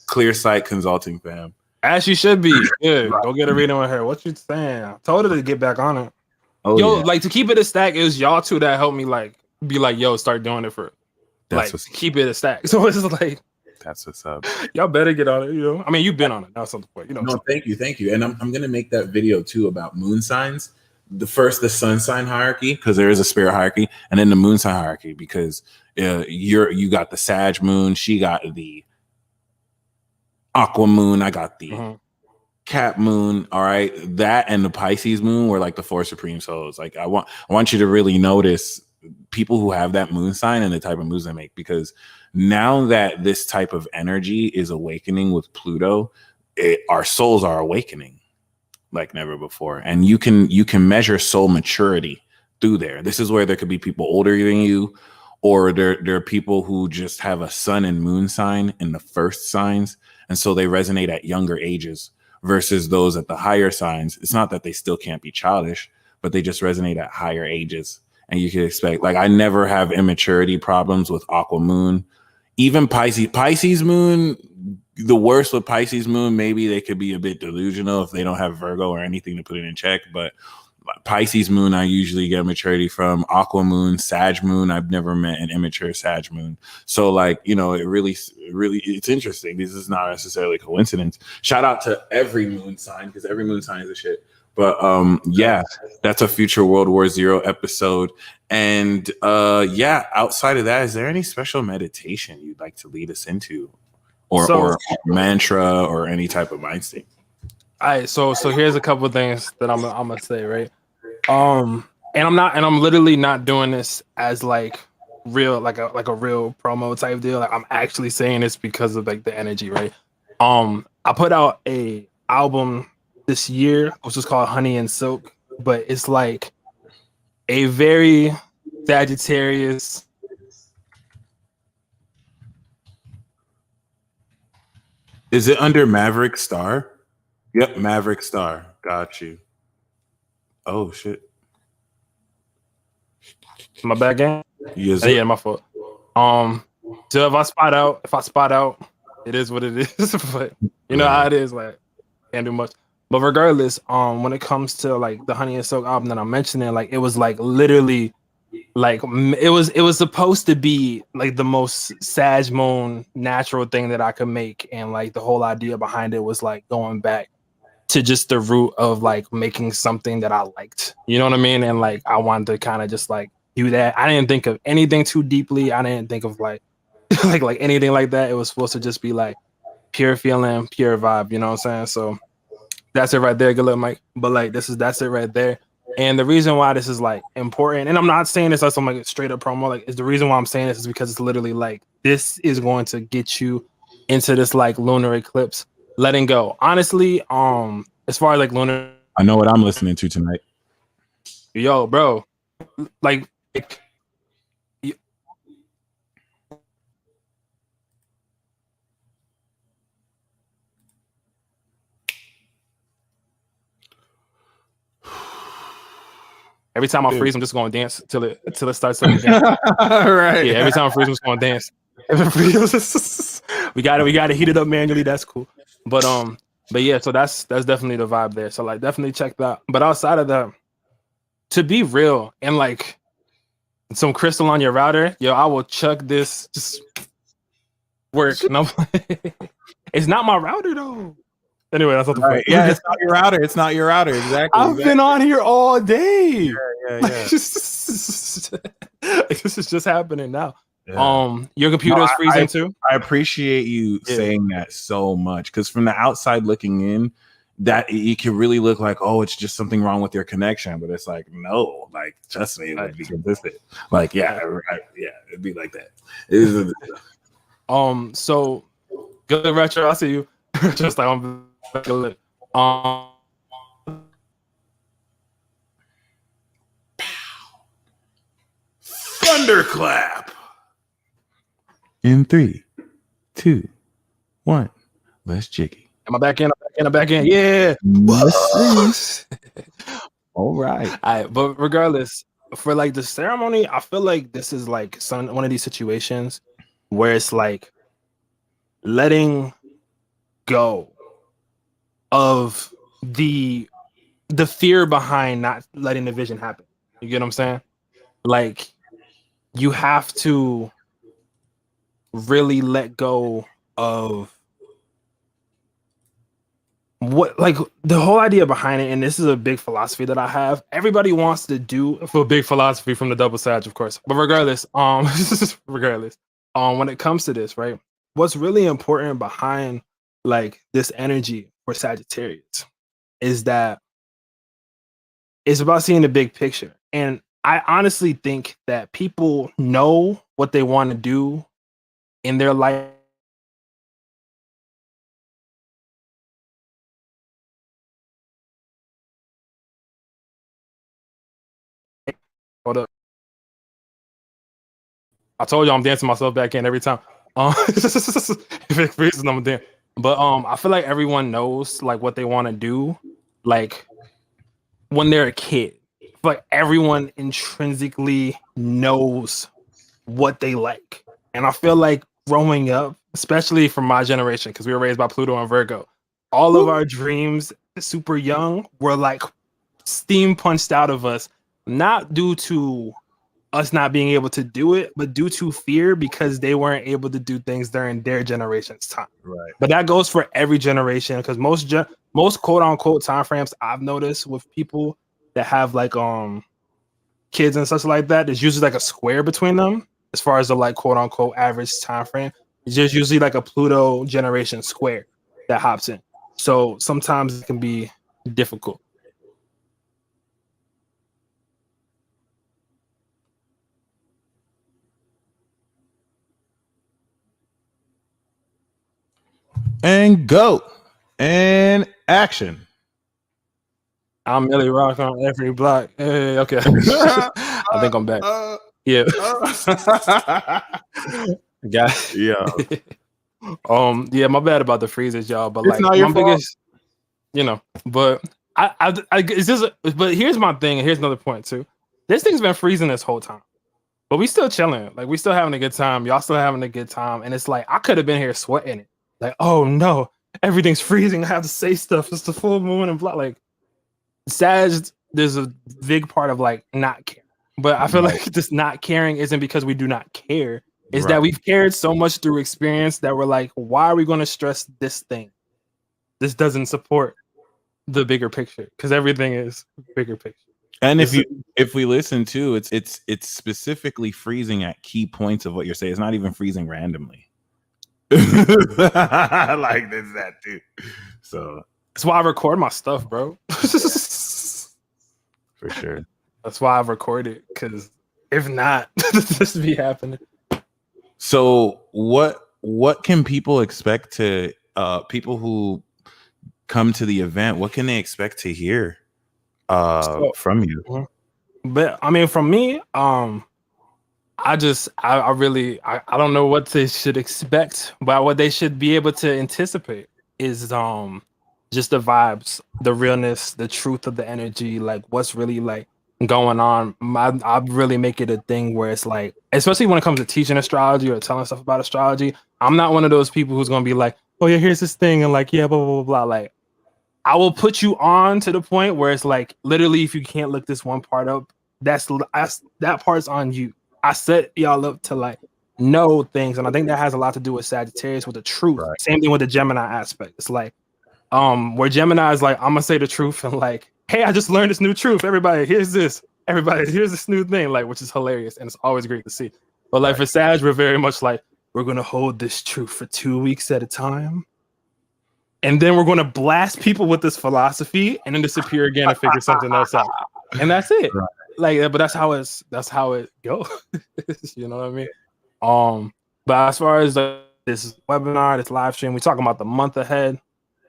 Clear Sight Consulting, fam. As she should be. Yeah, go get a reading with her. What you saying? I told her to get back on it. Oh, yo, yeah. Like to keep it a stack, it was y'all two that helped me like be like, yo, start doing it for like keep it a stack. So it's like that's what's up. Y'all better get on it, you know. I mean, you've been on it. That's something for you know. No, thank you. And I'm gonna make that video too about moon signs. The sun sign hierarchy, because there is a spirit hierarchy, and then the moon sign hierarchy, because you got the Sag moon, she got the Aqua moon, I got the Cap moon. All right, that and the Pisces moon were like the 4 supreme souls. Like I want you to really notice people who have that moon sign and the type of moves they make, because now that this type of energy is awakening with Pluto, our souls are awakening like never before. And you can measure soul maturity through there. This is where there could be people older than you, or there are people who just have a sun and moon sign in the first signs, and so they resonate at younger ages versus those at the higher signs. It's not that they still can't be childish, but they just resonate at higher ages. And you can expect, like, I never have immaturity problems with Aqua moon. Even Pisces moon, the worst with Pisces moon, maybe they could be a bit delusional if they don't have Virgo or anything to put it in check. But Pisces moon, I usually get maturity from. Aqua moon, Sag moon, I've never met an immature Sag moon. So like, you know, it really, it's interesting. This is not necessarily a coincidence. Shout out to every moon sign, because every moon sign is a shit. But yeah, that's a future World War Zero episode. And yeah, outside of that, is there any special meditation you'd like to lead us into, or mantra, or any type of mind state? All right, so here's a couple of things that I'm gonna say, right? And I'm literally not doing this as like real, like a real promo type deal. Like I'm actually saying this because of like the energy, right? I put out a album this year, which is called Honey and Silk, but it's like a very Sagittarius. Is it under Maverick Star? Yep, Maverick Star. Got you. Oh shit. My bad game? Yes. Yeah, my fault. So if I spot out, it is what it is. But you know how it is, like can't do much. But regardless, when it comes to like the Honey and Silk album that I'm mentioning, like it was like literally like it was supposed to be like the most Sag moon natural thing that I could make, and like the whole idea behind it was like going back to just the root of like making something that I liked, you know what I mean? And like I wanted to kind of just like do that. I didn't think of anything too deeply. I didn't think of like like anything like that. It was supposed to just be like pure feeling, pure vibe, you know what I'm saying? So that's it right there. Good luck, Mike. But like that's it right there. And the reason why this is like important, and I'm not saying this as some like straight up promo, like is the reason why I'm saying this is because it's literally like this is going to get you into this like lunar eclipse letting go. Honestly, as far as like lunar, I know what I'm listening to tonight. Yo, bro, like every time I freeze, I'm just going to dance till it starts up again. Right. Yeah, every time I freeze, I'm just going to dance. we got to heat it up manually. That's cool. But yeah, so that's definitely the vibe there. So like definitely check that. But outside of that, to be real and like some crystal on your router, yo, I will chuck this just work. No, it's not my router though. Anyway, that's not the point. Yeah, it's not your router. It's not your router. Exactly. I've been on here all day. Yeah. This is just happening now. Yeah. Your computer is freezing too. I appreciate you saying that so much, because from the outside looking in, that it can really look like, oh, it's just something wrong with your connection, but it's like, no, like, trust me, it would be consistent. Like, it'd be like that. So good retro. I see you. Just like I'm thunderclap in 3, 2, 1. Let's jiggy. Am I back in? I'm back in. Yeah. All right. But regardless, for like the ceremony, I feel like this is like one of these situations where it's like letting go of the fear behind not letting the vision happen. You get what I'm saying? Like, you have to really let go of what, like, the whole idea behind it. And this is a big philosophy that I have. Everybody wants to do for a big philosophy from the double Sag, of course. But regardless, when it comes to this, right? What's really important behind like this energy for Sagittarius is that it's about seeing the big picture. And I honestly think that people know what they want to do in their life. Hold up. I told you I'm dancing myself back in every time. If it freezes, I'm dancing. But I feel like everyone knows like what they want to do, like when they're a kid. But everyone intrinsically knows what they like. And I feel like growing up, especially from my generation, because we were raised by Pluto and Virgo, all of our dreams super young were like steam punched out of us, not due to us not being able to do it, but due to fear, because they weren't able to do things during their generation's time. Right. But that goes for every generation, because most quote unquote time frames I've noticed with people that have like kids and such like that, there's usually like a square between them as far as the like quote unquote average time frame. It's just usually like a Pluto generation square that hops in. So sometimes it can be difficult. And go. And action. I'm Millie Rock on every block. Hey, okay. I think I'm back. Yeah. Yeah. Yeah, my bad about the freezes, y'all. But it's like not your my fault. biggest, but it's just, but here's my thing, and here's another point too. This thing's been freezing this whole time, but we still chilling. Like, we still having a good time. Y'all still having a good time. And it's like, I could have been here sweating it. Like, oh no, everything's freezing. I have to say stuff. It's the full moon and blah. Like, Sag, there's a big part of like not caring. But I feel like this not caring isn't because we do not care. It's that we've cared so much through experience that we're like, why are we going to stress this thing? This doesn't support the bigger picture, because everything is bigger picture. And if we listen to it's specifically freezing at key points of what you're saying. It's not even freezing randomly. Like, there's that too. So that's why I record my stuff, bro. For sure. That's why I've recorded, because if not, this would be happening. So what can people expect to people who come to the event? What can they expect to hear from you? But I mean, from me, I don't know what they should expect, but what they should be able to anticipate is just the vibes, the realness, the truth of the energy, like what's really like going on. I really make it a thing where it's like, especially when it comes to teaching astrology or telling stuff about astrology, I'm not one of those people who's gonna be like, oh yeah, here's this thing, and like, yeah, blah blah blah blah. Like, I will put you on to the point where it's like, literally, if you can't look this one part up, that part's on you. I set y'all up to like know things, and I think that has a lot to do with Sagittarius, with the truth. Right. Same thing with the Gemini aspect. It's like, Where Gemini is like, I'm gonna say the truth and like, hey, I just learned this new truth. Everybody, here's this. Everybody, here's this new thing, like, which is hilarious and it's always great to see. But like for Sag, we're very much like, we're gonna hold this truth for 2 weeks at a time, and then we're gonna blast people with this philosophy, and then disappear again and figure something else out, and that's it. Right. Like, but that's how it goes. You know what I mean? But as far as this webinar, this live stream, we're talking about the month ahead.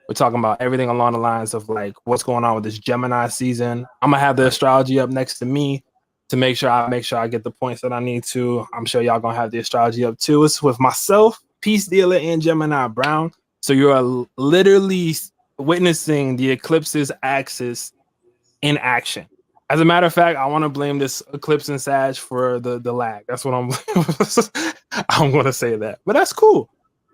We're talking about everything along the lines of like what's going on with this Gemini season. I'm gonna have the astrology up next to me to make sure I get the points that I need to. I'm sure y'all gonna have the astrology up too. It's with myself, Peace Dealer, and Gemini Brown. So you are literally witnessing the eclipse's axis in action. As a matter of fact, I want to blame this eclipse in Sag for the lag. That's what I'm gonna say that. But that's cool.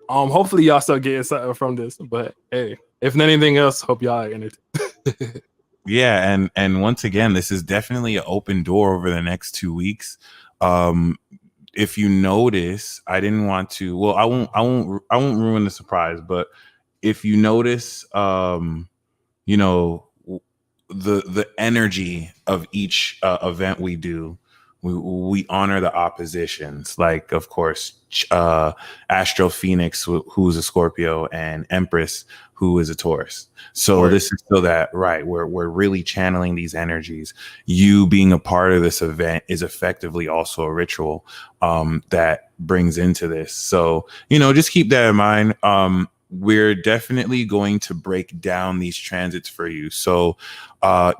Hopefully y'all start getting something from this. But hey, if anything else, hope y'all are entertained. Yeah, and once again, this is definitely an open door over the next 2 weeks. If you notice, I didn't want to. Well, I won't ruin the surprise. But if you notice, you know, the energy of each event we do, we honor the oppositions, like of course Astro Phoenix, who's a Scorpio, and Empress, who is a Taurus. So this is so that we're really channeling these energies. You being a part of this event is effectively also a ritual that brings into this. So just keep that in mind. We're definitely going to break down these transits for you. So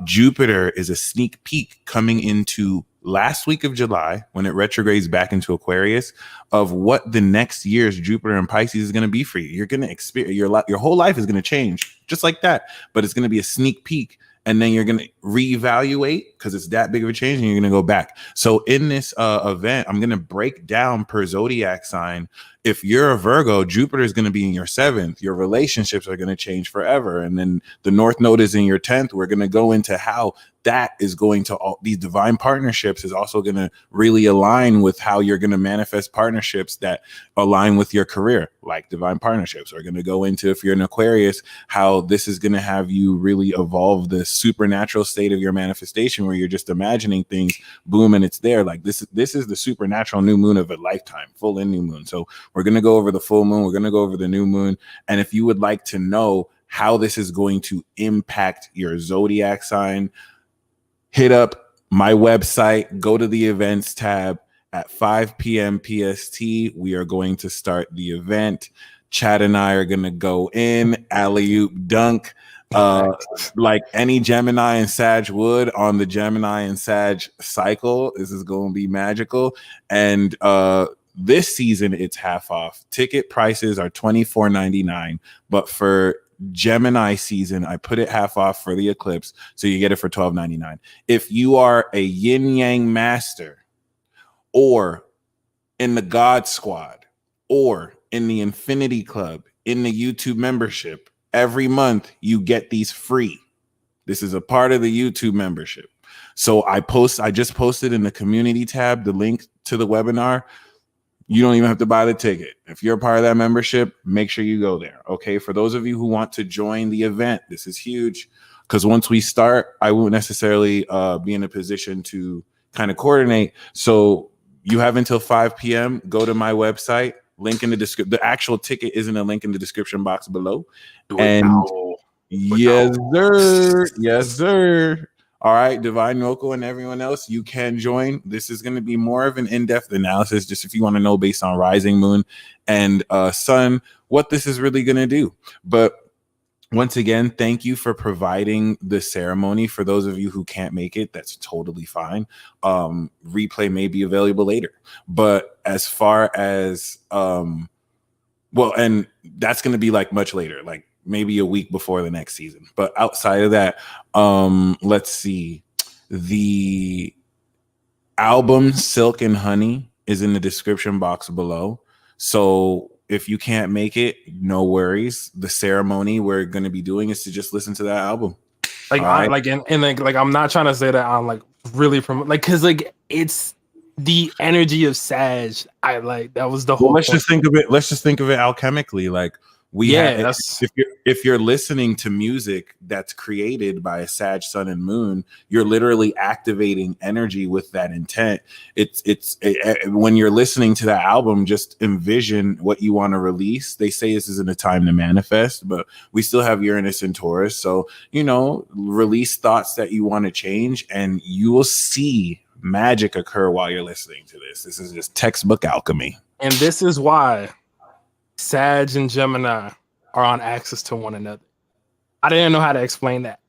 Jupiter is a sneak peek coming into last week of July, when it retrogrades back into Aquarius, of what the next year's Jupiter and Pisces is going to be for you. You're going to experience your whole life is going to change just like that, but it's going to be a sneak peek. And then you're going to reevaluate because it's that big of a change, and you're going to go back. So in this event, I'm going to break down per zodiac sign. If you're a Virgo, Jupiter is going to be in your 7th. Your relationships are going to change forever. And then the North Node is in your 10th. We're going to go into how that is going to these divine partnerships is also going to really align with how you're going to manifest partnerships that align with your career, like divine partnerships. We're going to go into, if you're an Aquarius, how this is going to have you really evolve the supernatural state of your manifestation, where you're just imagining things, boom, and it's there. Like this is the supernatural new moon of a lifetime, full and new moon. So we're going to go over the full moon. We're going to go over the new moon. And if you would like to know how this is going to impact your zodiac sign, hit up my website, go to the events tab. At 5 p.m. PST, we are going to start the event. Chad and I are going to go in, alley-oop dunk, like any Gemini and Sag would on the Gemini and Sag cycle. This is going to be magical. And this season, it's half off. Ticket prices are $24.99, but for Gemini season, I put it half off for the eclipse, so you get it for $12.99. If you are a yin yang master, or in the God Squad, or in the Infinity Club, in the YouTube membership, every month you get these free. This is a part of the YouTube membership. So I just posted in the community tab the link to the webinar. You don't even have to buy the ticket. If you're a part of that membership, make sure you go there. Okay. For those of you who want to join the event, this is huge, because once we start, I won't necessarily be in a position to kind of coordinate. So you have until 5 p.m. Go to my website. Link in the description. The actual ticket is in a link in the description box below. Yes, sir. Yes, sir. All right, Divine Noko and everyone else, you can join. This is going to be more of an in-depth analysis, just if you want to know based on rising moon and sun, what this is really going to do. But once again, thank you for providing the ceremony. For those of you who can't make it, that's totally fine. Replay may be available later. But as far as, and that's going to be like much later, like maybe a week before the next season. But outside of that, let's see. The album Silk and Honey is in the description box below. So if you can't make it, no worries. The ceremony we're going to be doing is to just listen to that album. Like, I'm not trying to say that I'm like really because like it's the energy of Sag. I like that was the whole. Let's just think of it. Let's just think of it alchemically. Like We Yeah, have, that's if you're listening to music that's created by a Sag sun and moon, you're literally activating energy with that intent. When you're listening to that album, just envision what you want to release. They say this isn't a time to manifest, but we still have Uranus and Taurus, so release thoughts that you want to change, and you will see magic occur while you're listening to this. This is just textbook alchemy. and this is why Sag and Gemini are on axis to one another. I didn't know how to explain that.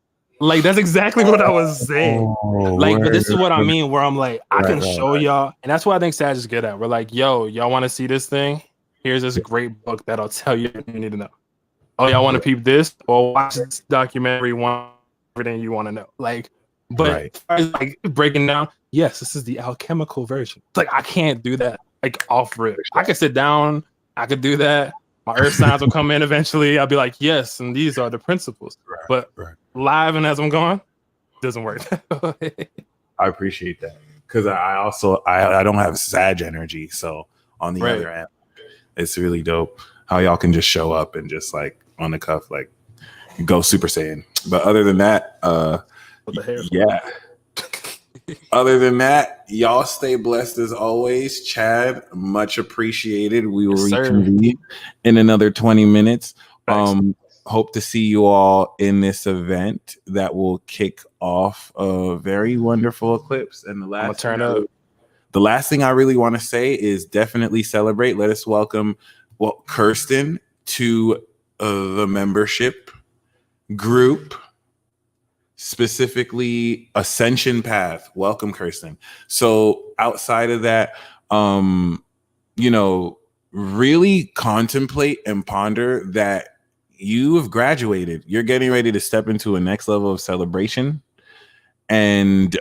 Like, that's exactly what I was saying. But this is what I mean, where I'm like, I can show y'all, and that's what I think Sag is good at. We're like, yo, y'all want to see this thing? Here's this great book that'll tell you everything you need to know. Oh, y'all want to peep this? Well, watch this documentary, want everything you want to know. Like, but as like breaking down, yes, this is the alchemical version. It's like I can't do that like off rip. I could sit down, I could do that. My earth signs will come in eventually. I'll be like, yes, and these are the principles. But live and as I'm going, doesn't work. I appreciate that, because I don't have Sag energy. So on the other end, it's really dope how y'all can just show up and just like on the cuff, like go Super Saiyan. But other than that, yeah. Other than that, y'all stay blessed as always. Chad, much appreciated. We will reconvene in another 20 minutes. Hope to see you all in this event that will kick off a very wonderful eclipse. And the last thing I really want to say is definitely celebrate. Let us welcome Kirsten to the membership group, specifically Ascension Path. Welcome, Kirsten. So outside of that, really contemplate and ponder that you have graduated. You're getting ready to step into a next level of celebration, and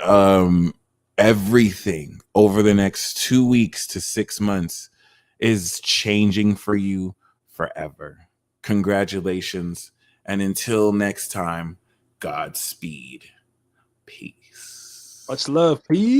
everything over the next 2 weeks to 6 months is changing for you forever. Congratulations. And until next time, Godspeed. Peace. Much love. Peace.